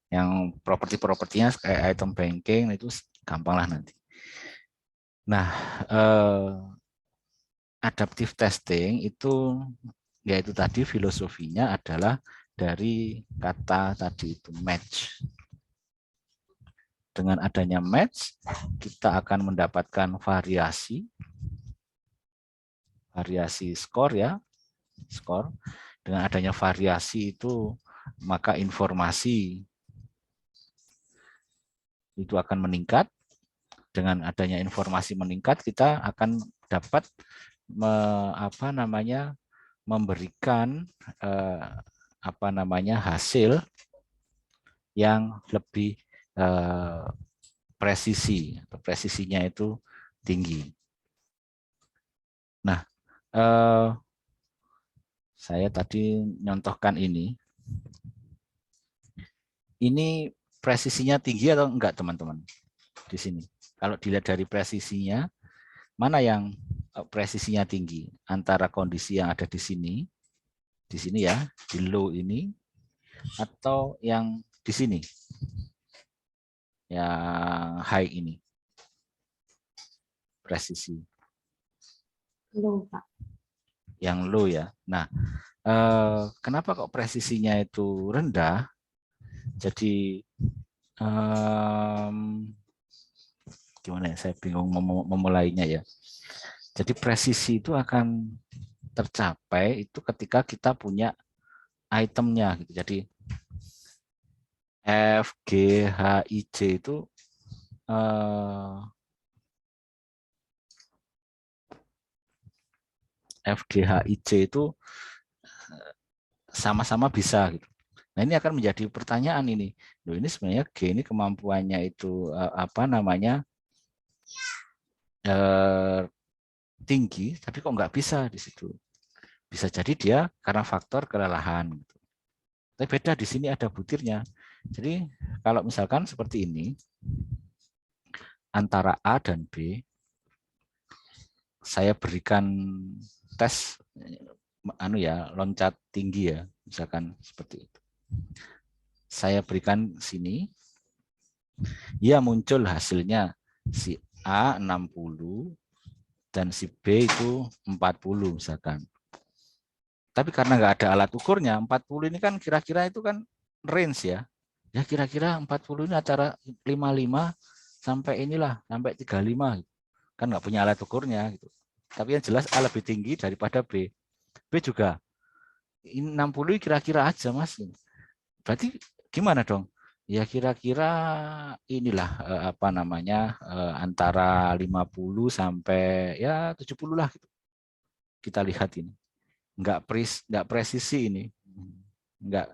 Yang properti-propertinya kayak item banking itu gampang lah nanti. Nah, adaptive testing itu yaitu tadi filosofinya adalah dari kata tadi itu match. Dengan adanya match, kita akan mendapatkan variasi skor ya, skor. Dengan adanya variasi itu, maka informasi itu akan meningkat. Dengan adanya informasi meningkat, kita akan dapat memberikan hasil yang lebih presisi, atau presisinya itu tinggi. Nah, saya tadi nyontohkan ini presisinya tinggi atau enggak, teman-teman? Di sini. Kalau dilihat dari presisinya, mana yang presisinya tinggi? Antara kondisi yang ada di sini ya, di low ini, atau yang di sini, yang high ini, presisi. Low, Pak. Yang low ya. Nah, kenapa kok presisinya itu rendah? Jadi gimana ya? Saya bingung memulainya ya. Jadi presisi itu akan tercapai itu ketika kita punya itemnya. Gitu. Jadi F, G, H, I, J itu F, G, H, I, J itu sama-sama bisa. Gitu. Nah, ini akan menjadi pertanyaan ini. Loh, ini sebenarnya G ini kemampuannya itu tinggi, tapi kok nggak bisa di situ. Bisa jadi dia karena faktor kelelahan. Gitu. Tapi beda di sini ada butirnya. Jadi kalau misalkan seperti ini, antara A dan B, saya berikan tes loncat tinggi ya, misalkan seperti itu. Saya berikan sini, ya muncul hasilnya si A 60 dan si B itu 40 misalkan. Tapi karena nggak ada alat ukurnya, 40 ini kan kira-kira itu kan range ya. Ya kira-kira 40 ini antara 55 sampai inilah, sampai 35. Kan nggak punya alat ukurnya. Gitu. Tapi yang jelas A lebih tinggi daripada B. B juga. Ini 60 kira-kira aja Mas. Berarti gimana dong? Ya kira-kira inilah apa namanya antara 50 sampai ya 70 lah. Gitu. Kita lihat ini. Nggak presisi ini, nggak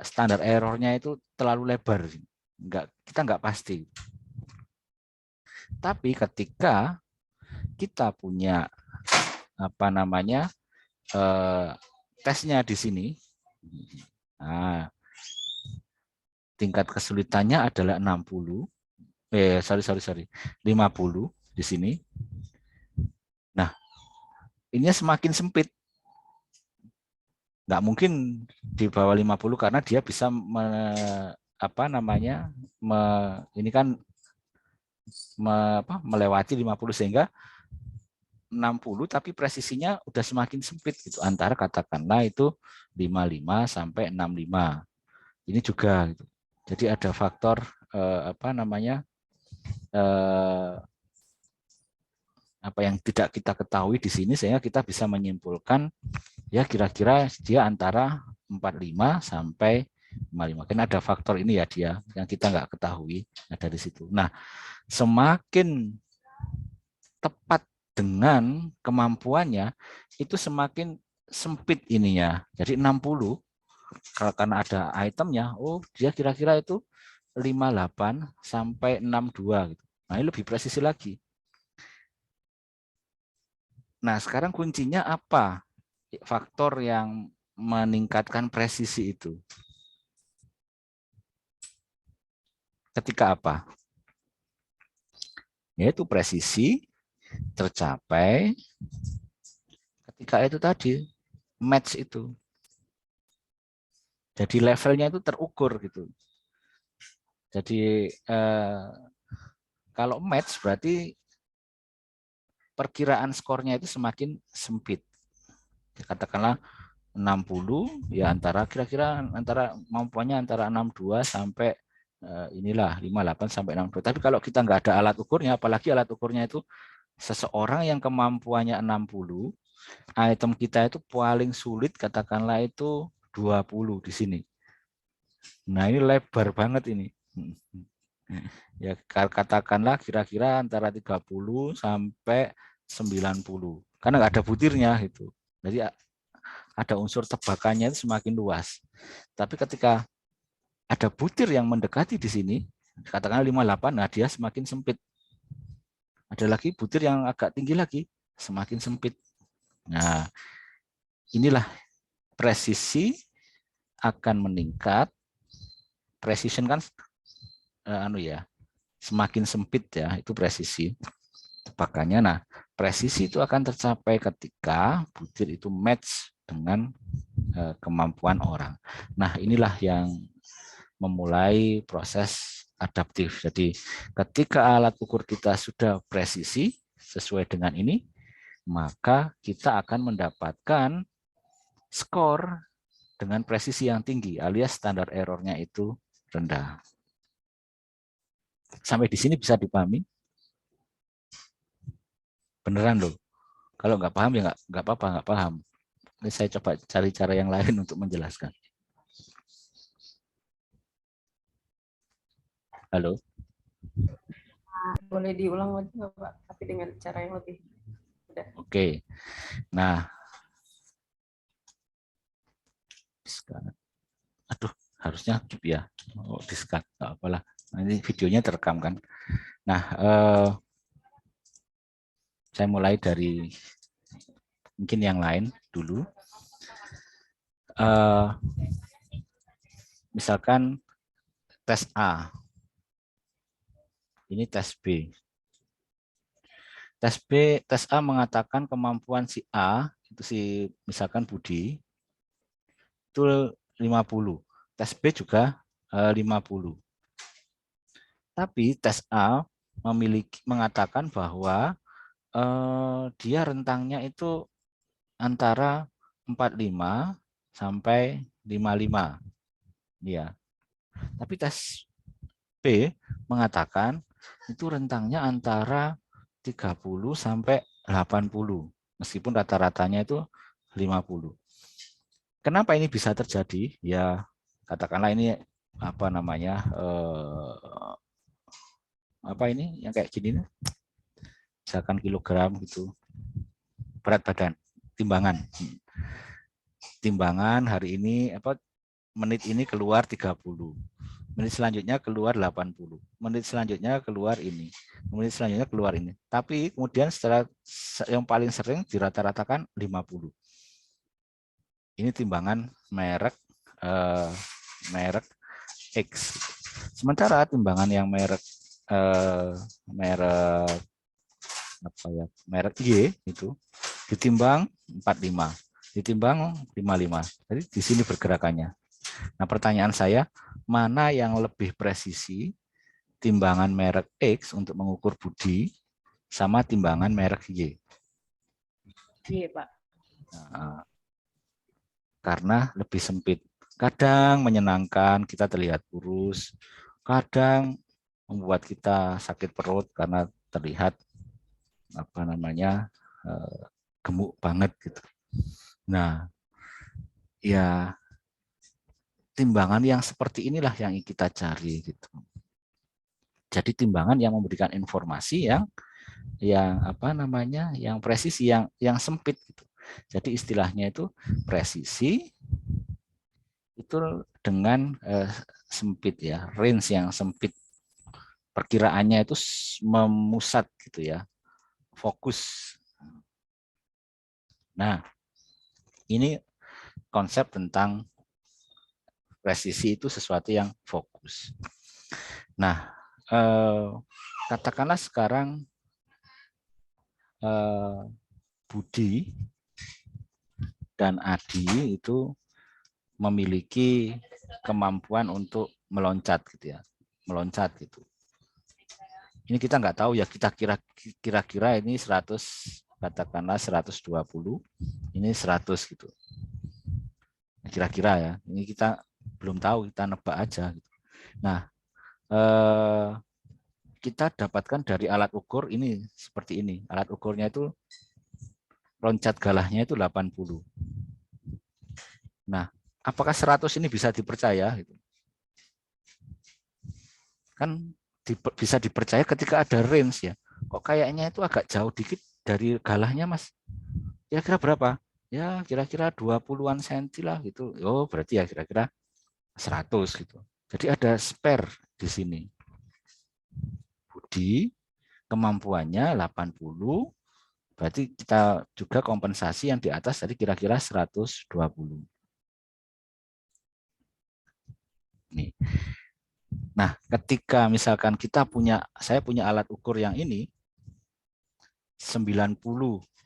standar errornya itu terlalu lebar, kita nggak pasti. Tapi ketika kita punya apa namanya tesnya di sini, nah, tingkat kesulitannya adalah 50 di sini. Nah, ini semakin sempit. Nggak mungkin di bawah 50 karena dia bisa ini kan melewati 50 sehingga 60 tapi presisinya udah semakin sempit gitu antara katakanlah itu 55 sampai 65. Ini juga gitu. Jadi ada faktor apa yang tidak kita ketahui di sini sehingga kita bisa menyimpulkan ya kira-kira dia antara 45 sampai 55. Karena ada faktor ini ya dia yang kita nggak ketahui ada di situ. Nah, semakin tepat dengan kemampuannya itu semakin sempit ininya. Jadi 60 karena ada itemnya, oh dia kira-kira itu 58 sampai 62 gitu. Nah, ini lebih presisi lagi. Nah, sekarang kuncinya apa? Faktor yang meningkatkan presisi itu. Ketika apa? Yaitu presisi tercapai ketika itu tadi, match itu. Jadi levelnya itu terukur gitu. Jadi kalau match berarti perkiraan skornya itu semakin sempit. Katakanlah 60 ya kira-kira antara mampuannya antara 62 sampai inilah 58 sampai 62. Tapi kalau kita nggak ada alat ukurnya, apalagi alat ukurnya itu seseorang yang kemampuannya 60, item kita itu paling sulit katakanlah itu 20 di sini. Nah, ini lebar banget ini. Ya katakanlah kira-kira antara 30 sampai 90. Karena nggak ada butirnya gitu. Jadi ada unsur tebakannya itu semakin luas. Tapi ketika ada butir yang mendekati di sini, katakanlah 58, nah dia semakin sempit. Ada lagi butir yang agak tinggi lagi, semakin sempit. Nah, inilah presisi akan meningkat. Precision kan semakin sempit ya, itu presisi tebakannya. Nah, presisi itu akan tercapai ketika butir itu match dengan kemampuan orang. Nah, inilah yang memulai proses adaptif. Jadi, ketika alat ukur kita sudah presisi sesuai dengan ini, maka kita akan mendapatkan skor dengan presisi yang tinggi, alias standar errornya itu rendah. Sampai di sini bisa dipahami? Beneran loh. Kalau nggak paham ya nggak apa-apa, nggak paham. Ini saya coba cari cara yang lain untuk menjelaskan. Halo. Boleh diulang lagi nggak Pak? Tapi dengan cara yang lebih mudah. Oke. Nah, aduh, harusnya ya. Oh, diskat, nggak apalah. Nah, ini videonya terekam kan. Nah, saya mulai dari mungkin yang lain dulu. Misalkan tes A. Ini tes B. Tes A mengatakan kemampuan si A, itu si misalkan Budi, itu 50. Tes B juga 50. Tapi tes A mengatakan bahwa dia rentangnya itu antara 45 sampai 55. Ya. Tapi tes B mengatakan itu rentangnya antara 30 sampai 80, meskipun rata-ratanya itu 50. Kenapa ini bisa terjadi? Ya, katakanlah ini apa namanya? Apa ini yang kayak gini nih? Misalkan kilogram gitu. Berat badan, timbangan. Timbangan hari ini menit ini keluar 30. Menit selanjutnya keluar 80. Menit selanjutnya keluar ini. Menit selanjutnya keluar ini. Tapi kemudian setelah yang paling sering dirata-ratakan 50. Ini timbangan merek X. Sementara timbangan yang merek Y itu ditimbang 45, ditimbang 55. Jadi di sini pergerakannya. Nah, pertanyaan saya, mana yang lebih presisi, timbangan merek X untuk mengukur budi sama timbangan merek Y? Iya, Pak. Nah, karena lebih sempit. Kadang menyenangkan, kita terlihat kurus, kadang membuat kita sakit perut karena terlihat gemuk banget gitu. Nah, ya timbangan yang seperti inilah yang kita cari gitu. Jadi timbangan yang memberikan informasi yang presisi, yang sempit gitu. Jadi istilahnya itu presisi itu dengan sempit ya, range yang sempit. Perkiraannya itu memusat gitu ya, fokus. Nah, ini konsep tentang presisi itu sesuatu yang fokus. Nah, katakanlah sekarang Budi dan Adi itu memiliki kemampuan untuk meloncat gitu ya, meloncat gitu. Ini kita nggak tahu ya, kita kira-kira ini 100, katakanlah 120, ini 100 gitu. Kira-kira ya, ini kita belum tahu, kita nebak aja. Nah, kita dapatkan dari alat ukur ini seperti ini. Alat ukurnya itu loncat galahnya itu 80. Nah, apakah 100 ini bisa dipercaya? Kan bisa dipercaya ketika ada range ya. Kok kayaknya itu agak jauh dikit dari galahnya, Mas? Kira-kira berapa? Ya kira-kira 20-an senti lah gitu. Oh, berarti ya kira-kira 100 gitu. Jadi ada spare di sini. Budi kemampuannya 80, berarti kita juga kompensasi yang di atas tadi kira-kira 120. Nih. Nah, ketika misalkan saya punya alat ukur yang ini, 90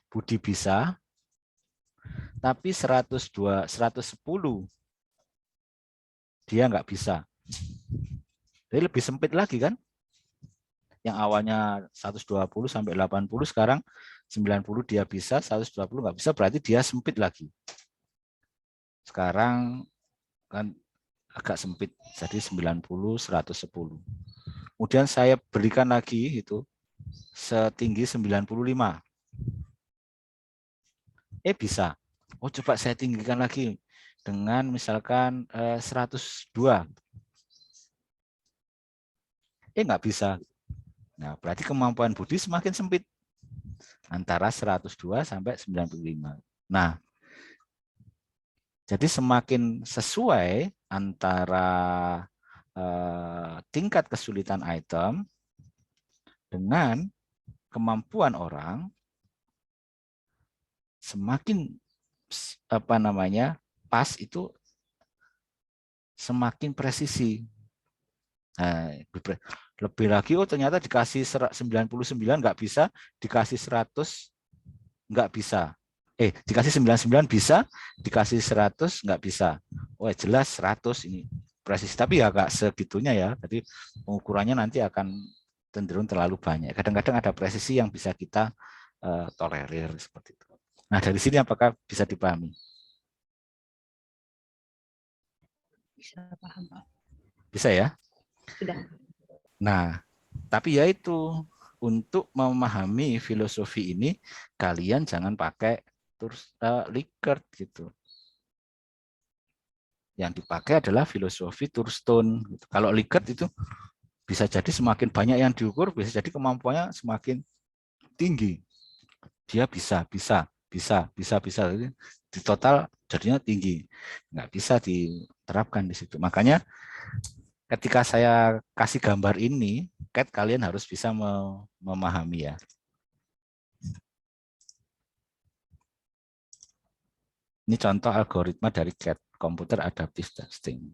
Budi bisa, tapi 110 dia nggak bisa. Jadi lebih sempit lagi kan? Yang awalnya 120 sampai 80, sekarang 90 dia bisa, 120 nggak bisa, berarti dia sempit lagi. Sekarang kan agak sempit, jadi 90, 110. Kemudian saya berikan lagi itu setinggi 95. Bisa. Oh, coba saya tinggikan lagi dengan misalkan 102. Nggak bisa. Nah, berarti kemampuan Budi semakin sempit. Antara 102 sampai 95. Nah, jadi semakin sesuai antara tingkat kesulitan item dengan kemampuan orang, semakin pas itu semakin presisi. Nah, lebih lagi, oh ternyata dikasih 99 nggak bisa, dikasih 100 nggak bisa. Dikasih 99 bisa, dikasih 100 nggak bisa. Oh jelas 100 ini presisi, tapi ya nggak segitunya ya. Jadi pengukurannya nanti akan cenderung terlalu banyak. Kadang-kadang ada presisi yang bisa kita tolerir seperti itu. Nah, dari sini apakah bisa dipahami? Bisa paham, Pak. Bisa ya? Sudah. Nah, tapi ya itu, untuk memahami filosofi ini kalian jangan pakai Likert gitu. Yang dipakai adalah filosofi Thurston. Kalau Likert itu bisa jadi semakin banyak yang diukur, bisa jadi kemampuannya semakin tinggi. Dia bisa. Di total jadinya tinggi. Nggak bisa diterapkan di situ. Makanya ketika saya kasih gambar ini, kalian harus bisa memahami ya. Ini contoh algoritma dari CAT, Computer Adaptive Testing.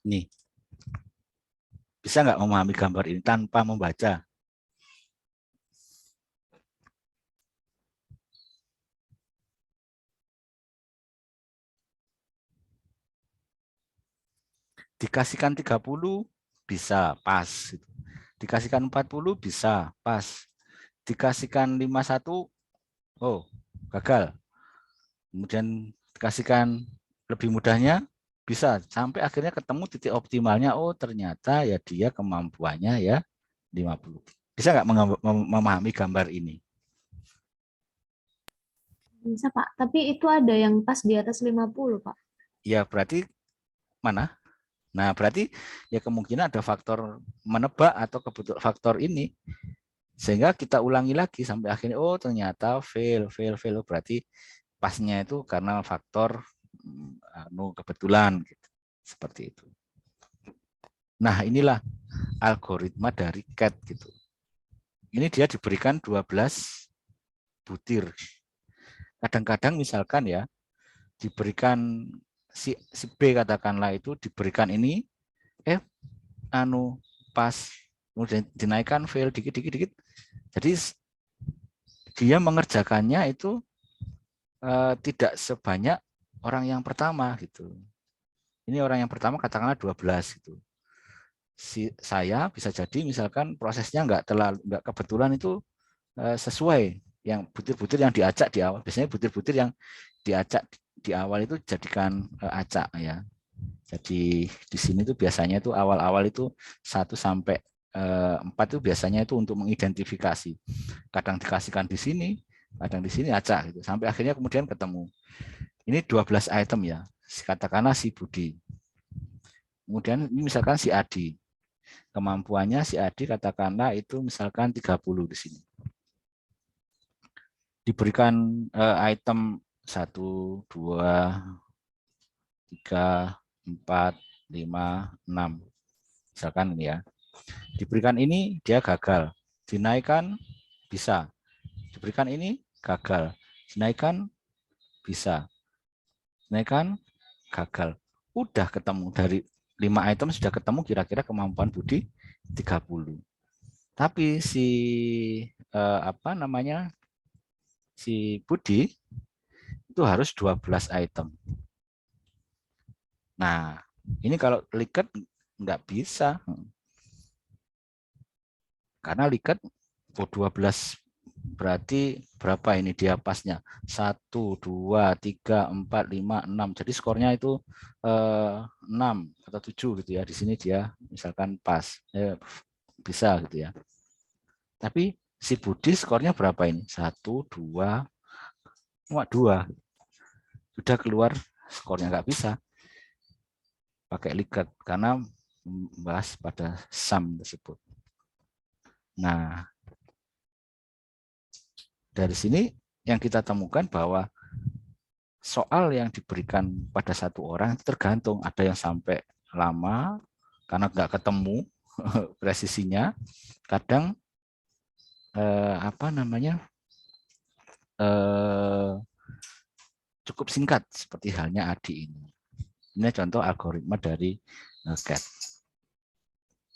Nih, bisa nggak memahami gambar ini tanpa membaca? Dikasihkan 30 bisa pas. Dikasihkan 40 bisa pas. Dikasihkan 51, oh gagal. Kemudian dikasihkan lebih mudahnya bisa sampai akhirnya ketemu titik optimalnya. Oh ternyata ya dia kemampuannya ya 50. Bisa nggak memahami gambar ini? Bisa, Pak. Tapi itu ada yang pas di atas 50, Pak. Ya berarti mana? Nah, berarti ya kemungkinan ada faktor menebak atau kebetulan faktor ini. Sehingga kita ulangi lagi sampai akhirnya, oh ternyata fail. Berarti pasnya itu karena faktor kebetulan. Gitu. Seperti itu. Nah, inilah algoritma dari CAT. Gitu. Ini dia diberikan 12 butir. Kadang-kadang misalkan ya, diberikan si B katakanlah itu diberikan ini pas kemudian dinaikkan fail dikit. Jadi dia mengerjakannya itu tidak sebanyak orang yang pertama gitu. Ini orang yang pertama katakanlah 12 gitu. Saya bisa jadi misalkan prosesnya nggak kebetulan itu sesuai yang butir-butir yang diacak di awal. Biasanya butir-butir yang diacak di awal itu jadikan acak ya. Jadi di sini tuh biasanya itu awal-awal itu 1 sampai 4 itu biasanya itu untuk mengidentifikasi. Kadang dikasihkan di sini, kadang di sini acak gitu. Sampai akhirnya kemudian ketemu. Ini 12 item ya. Katakanlah si Budi. Kemudian ini misalkan si Adi. Kemampuannya si Adi katakanlah itu misalkan 30 di sini. Diberikan item 1, 2, 3, 4, 5, 6. Misalkan ini ya. Diberikan ini dia gagal. Dinaikkan bisa. Diberikan ini gagal. Dinaikkan bisa. Dinaikkan gagal. Udah ketemu dari 5 item sudah ketemu kira-kira kemampuan Budi 30. Tapi si si Budi itu harus 12 item. Nah, ini kalau Likert nggak bisa. Karena Likert 12 berarti berapa ini dia pasnya? 1, 2, 3, 4, 5, 6. Jadi skornya itu 6 atau 7 gitu ya. Di sini dia misalkan pas. Bisa gitu ya. Tapi si Budi skornya berapa ini? 1, 2, 2. Sudah keluar skornya nggak bisa pakai Likert karena membahas pada sum tersebut. Nah, dari sini yang kita temukan bahwa soal yang diberikan pada satu orang tergantung, ada yang sampai lama karena nggak ketemu presisinya, kadang juga cukup singkat seperti halnya ADI ini. Ini contoh algoritma dari CAT.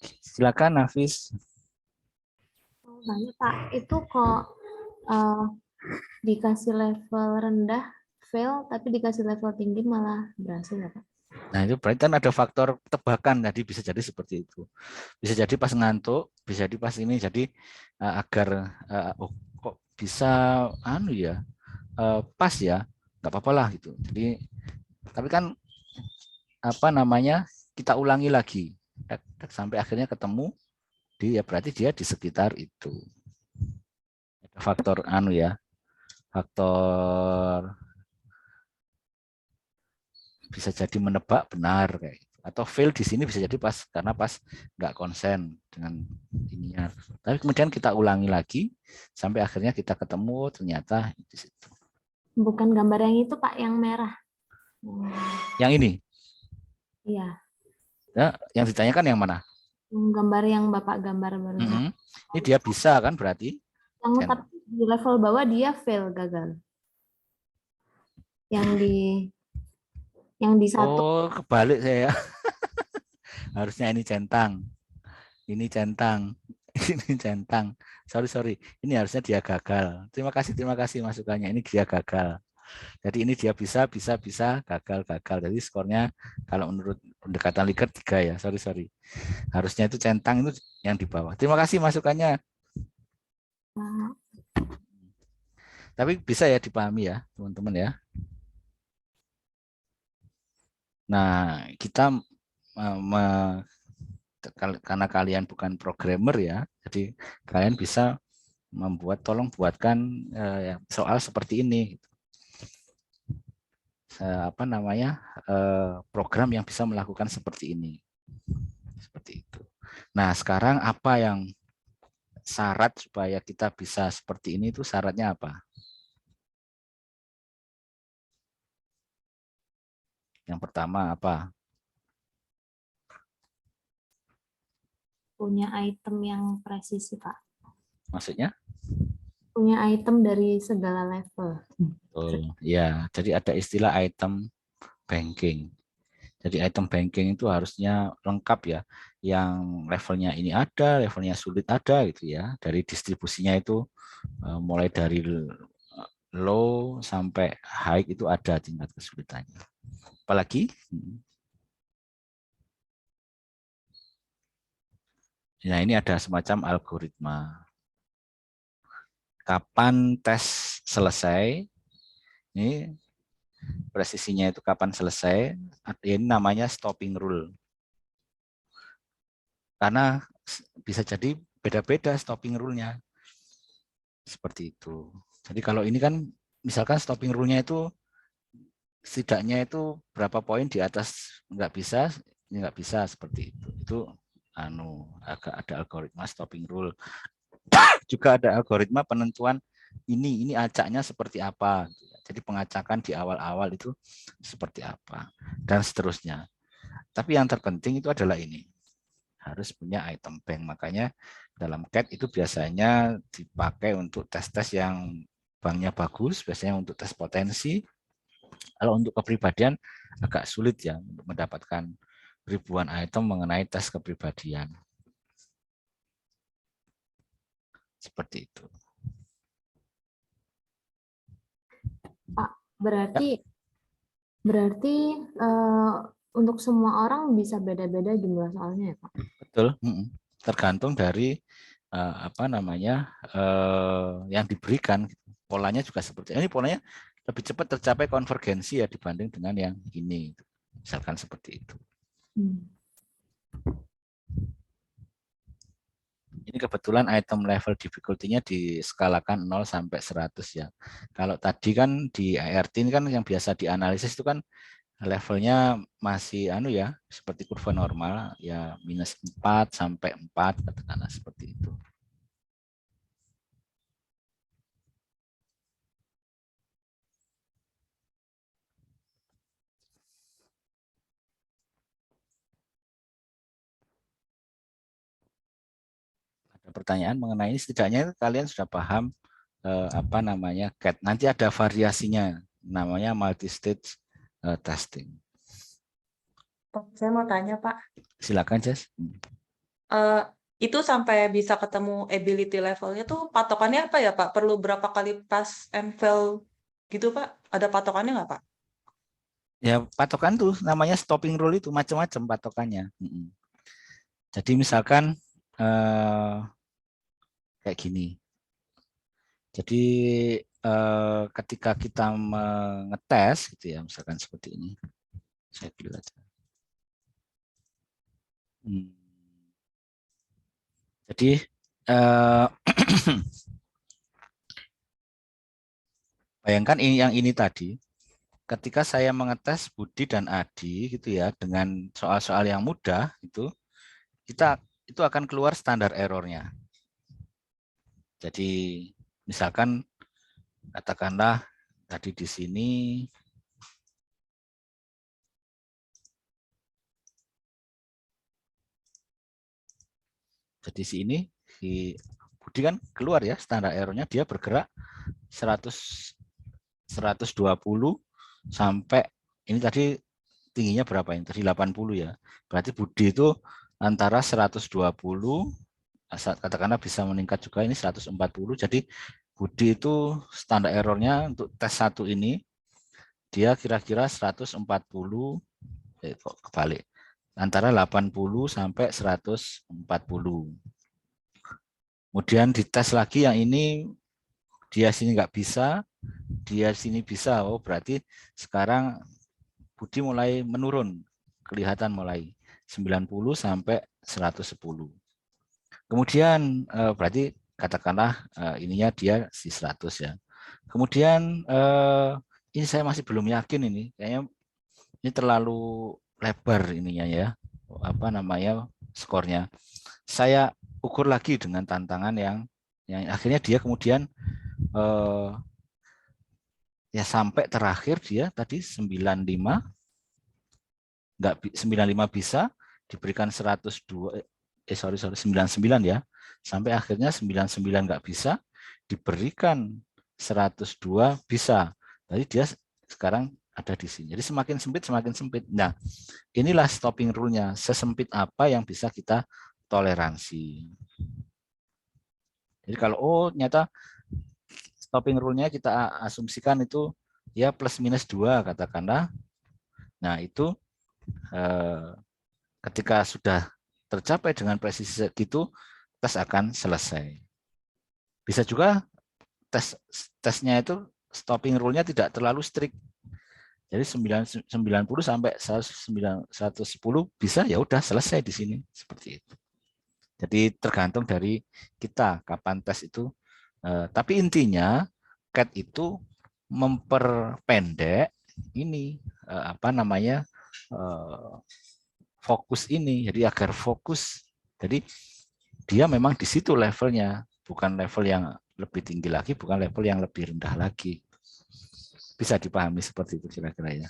Silakan Nafis. Banyak Pak, itu kok dikasih level rendah fail, tapi dikasih level tinggi malah berhasil ya Pak? Nah itu berarti kan ada faktor tebakan, jadi bisa jadi seperti itu. Bisa jadi pas ngantuk, bisa jadi pas ini, jadi agar oh kok bisa anu ya pas ya, nggak apa-apa lah gitu. Jadi tapi kan apa namanya kita ulangi lagi sampai akhirnya ketemu ya berarti dia di sekitar itu. Ada faktor anu ya, faktor bisa jadi menebak benar kayak gitu. Atau fail di sini bisa jadi pas karena pas nggak konsen dengan ininya. Tapi kemudian kita ulangi lagi sampai akhirnya kita ketemu ternyata di situ. Bukan gambar yang itu Pak, yang merah. Yang ini, Iya, ya, yang ditanyakan yang mana? gambar yang Bapak gambar barusan. Ini dia bisa kan berarti? Yang tapi di level bawah dia fail, gagal. Yang di satu. Oh, kebalik saya. Harusnya ini centang. Ini centang. Ini centang. Sorry. Ini harusnya dia gagal. Terima kasih masukannya. Ini dia gagal. Jadi ini dia bisa, gagal. Jadi skornya kalau menurut pendekatan Likert 3 ya. Sorry. Harusnya itu centang itu yang di bawah. Terima kasih masukannya. Tapi bisa ya dipahami ya, teman-teman ya. Nah, kita karena kalian bukan programmer ya, jadi kalian bisa tolong buatkan soal seperti ini. Apa namanya program yang bisa melakukan seperti ini. Seperti itu. Nah, sekarang apa yang syarat supaya kita bisa seperti ini itu syaratnya apa? Yang pertama apa? Punya item yang presisi Pak. Maksudnya? Punya item dari segala level. Oh, ya, jadi ada istilah item banking. Jadi item banking itu harusnya lengkap ya. Yang levelnya ini ada, levelnya sulit ada gitu ya. Dari distribusinya itu mulai dari low sampai high itu ada tingkat kesulitannya. Apalagi? Nah, ini ada semacam algoritma. Kapan tes selesai? Ini presisinya itu kapan selesai? Ini namanya stopping rule. Karena bisa jadi beda-beda stopping rule-nya. Seperti itu. Jadi kalau ini kan misalkan stopping rule-nya itu setidaknya itu berapa poin di atas nggak bisa seperti itu. Itu agak ada algoritma stopping rule. Juga ada algoritma penentuan ini acaknya seperti apa. Jadi pengacakan di awal-awal itu seperti apa dan seterusnya. Tapi yang terpenting itu adalah ini. Harus punya item bank. Makanya dalam CAT itu biasanya dipakai untuk tes-tes yang banknya bagus, biasanya untuk tes potensi. Kalau untuk kepribadian agak sulit ya untuk mendapatkan ribuan item mengenai tes kepribadian. Seperti itu. Pak, berarti untuk semua orang bisa beda-beda jumlah soalnya ya Pak? Betul. Tergantung dari yang diberikan. Polanya juga seperti ini. Polanya lebih cepat tercapai konvergensi ya dibanding dengan yang ini. Misalkan seperti itu. Ini kebetulan item level difficulty-nya diskalakan 0 sampai 100 ya. Kalau tadi kan di IRT ini kan yang biasa dianalisis itu kan levelnya masih seperti kurva normal ya, -4 sampai 4 katakanlah seperti itu. Ada pertanyaan mengenai ini, setidaknya kalian sudah paham CAT. Nanti ada variasinya. namanya multi-stage testing. Saya mau tanya, Pak. Silakan, Jess. Eh, itu sampai bisa ketemu ability levelnya tuh patokannya apa ya, Pak? Perlu berapa kali pass and fail gitu, Pak? Ada patokannya nggak, Pak? Ya, patokan tuh namanya stopping rule itu macam-macam patokannya. Jadi misalkan kayak gini. Jadi ketika kita mengetes gitu ya, misalkan seperti ini. Saya pilih aja. Jadi bayangkan yang ini tadi, ketika saya mengetes Budi dan Adi gitu ya dengan soal-soal yang mudah itu akan keluar standar errornya. Jadi misalkan katakanlah tadi di sini jadi sini si Budi kan keluar ya standar errornya, dia bergerak 120 sampai ini tadi tingginya berapa ini? Tadi 80 ya. Berarti Budi itu antara 120 katakanlah bisa meningkat juga ini 140. Jadi Budi itu standar errornya untuk tes 1 ini dia kira-kira 140 kok kebalik. Antara 80 sampai 140. Kemudian dites lagi yang ini dia sini nggak bisa, dia sini bisa. Oh, berarti sekarang Budi mulai menurun, kelihatan mulai 90 sampai 110. Kemudian berarti katakanlah ininya dia di 100 ya. Kemudian ini saya masih belum yakin ini, kayaknya ini terlalu lebar ininya ya, apa namanya skornya. Saya ukur lagi dengan tantangan yang akhirnya dia kemudian ya sampai terakhir dia tadi 95 enggak 95 bisa diberikan 102 99 ya. Sampai akhirnya 99 enggak bisa diberikan 102 bisa. Jadi dia sekarang ada di sini. Jadi semakin sempit. Nah, inilah stopping rule-nya. Sesempit apa yang bisa kita toleransi. Jadi kalau ternyata stopping rule-nya kita asumsikan itu ya plus minus 2 katakanlah. Nah, itu ketika sudah tercapai dengan presisi segitu, tes akan selesai. Bisa juga tesnya itu stopping rule-nya tidak terlalu strict. Jadi 90 sampai 110 bisa ya udah selesai di sini seperti itu. Jadi tergantung dari kita kapan tes itu. Tapi intinya CAT itu memperpendek ini apa namanya fokus ini. Jadi agar fokus. Jadi dia memang di situ levelnya, bukan level yang lebih tinggi lagi, bukan level yang lebih rendah lagi. Bisa dipahami seperti itu kira-kira ya.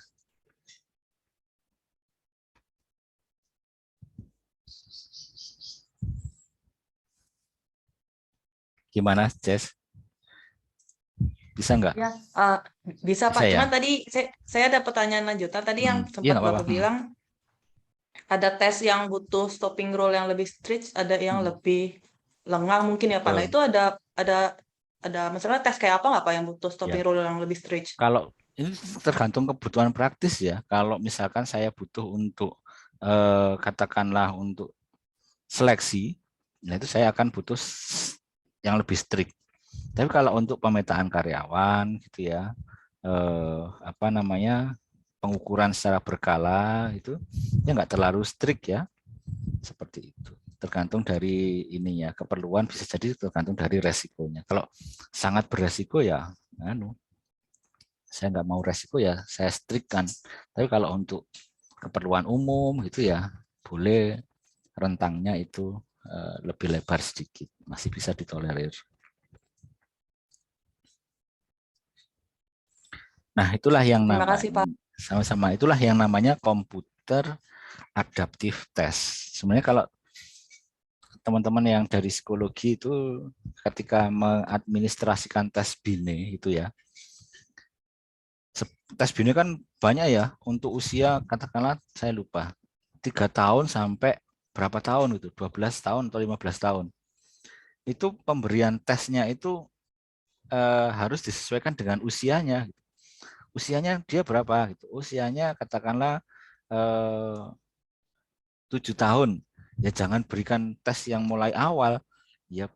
Gimana, Jess? Bisa nggak? Ya, bisa Pak. Bisa, ya? Cuman tadi saya ada pertanyaan lanjutan. Tadi yang Iya, sempat nggak apa-apa. Bapak bilang ada tes yang butuh stopping rule yang lebih strict, ada yang lebih lengang mungkin ya Pak. Nah, itu ada misalnya tes kayak apa nggak Pak yang butuh stopping rule yang lebih strict? Kalau ini tergantung kebutuhan praktis ya. Kalau misalkan saya butuh untuk katakanlah untuk seleksi, nah itu saya akan butuh yang lebih strict. Tapi kalau untuk pemetaan karyawan gitu ya, apa namanya pengukuran secara berkala itu ya nggak terlalu strict ya, seperti itu. Tergantung dari ininya keperluan, bisa jadi tergantung dari resikonya. Kalau sangat beresiko ya, saya nggak mau resiko ya saya strict kan. Tapi kalau untuk keperluan umum gitu ya boleh rentangnya itu lebih lebar sedikit, masih bisa ditolerir. Nah, itulah yang namanya sama-sama itulah yang namanya komputer adaptive test. Sebenarnya kalau teman-teman yang dari psikologi itu ketika mengadministrasikan tes BINE itu ya, Tes BINE kan banyak ya, untuk usia katakanlah saya lupa 3 tahun sampai berapa tahun gitu, 12 tahun atau 15 tahun. Itu pemberian tesnya itu harus disesuaikan dengan usianya. Usianya dia berapa gitu. Usianya katakanlah 7 tahun. Ya jangan berikan tes yang mulai awal. Ya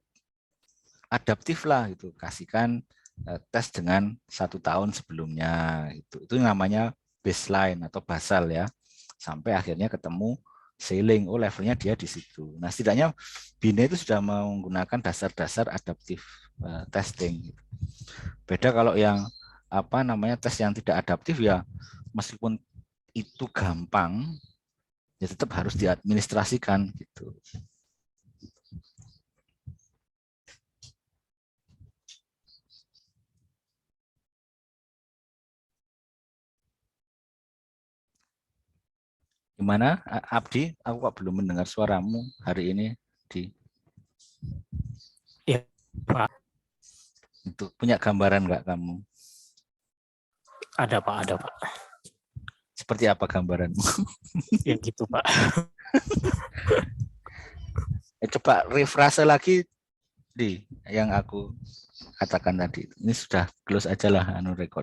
adaptif lah gitu. Kasihkan tes dengan 1 tahun sebelumnya. Itu namanya baseline atau basal ya. Sampai akhirnya ketemu ceiling, oh levelnya dia di situ. Nah setidaknya BINE itu sudah menggunakan dasar-dasar adaptif testing. Beda kalau yang apa namanya tes yang tidak adaptif ya, meskipun itu gampang, ya tetap harus diadministrasikan gitu. Gimana Abdi? Aku kok belum mendengar suaramu hari ini, Di. Iya, Pak. Itu punya gambaran nggak kamu? Ada Pak, ada Pak. Seperti apa gambaranmu? Ya gitu Pak. Coba refrase lagi di yang aku katakan tadi. Ini sudah close aja lah record.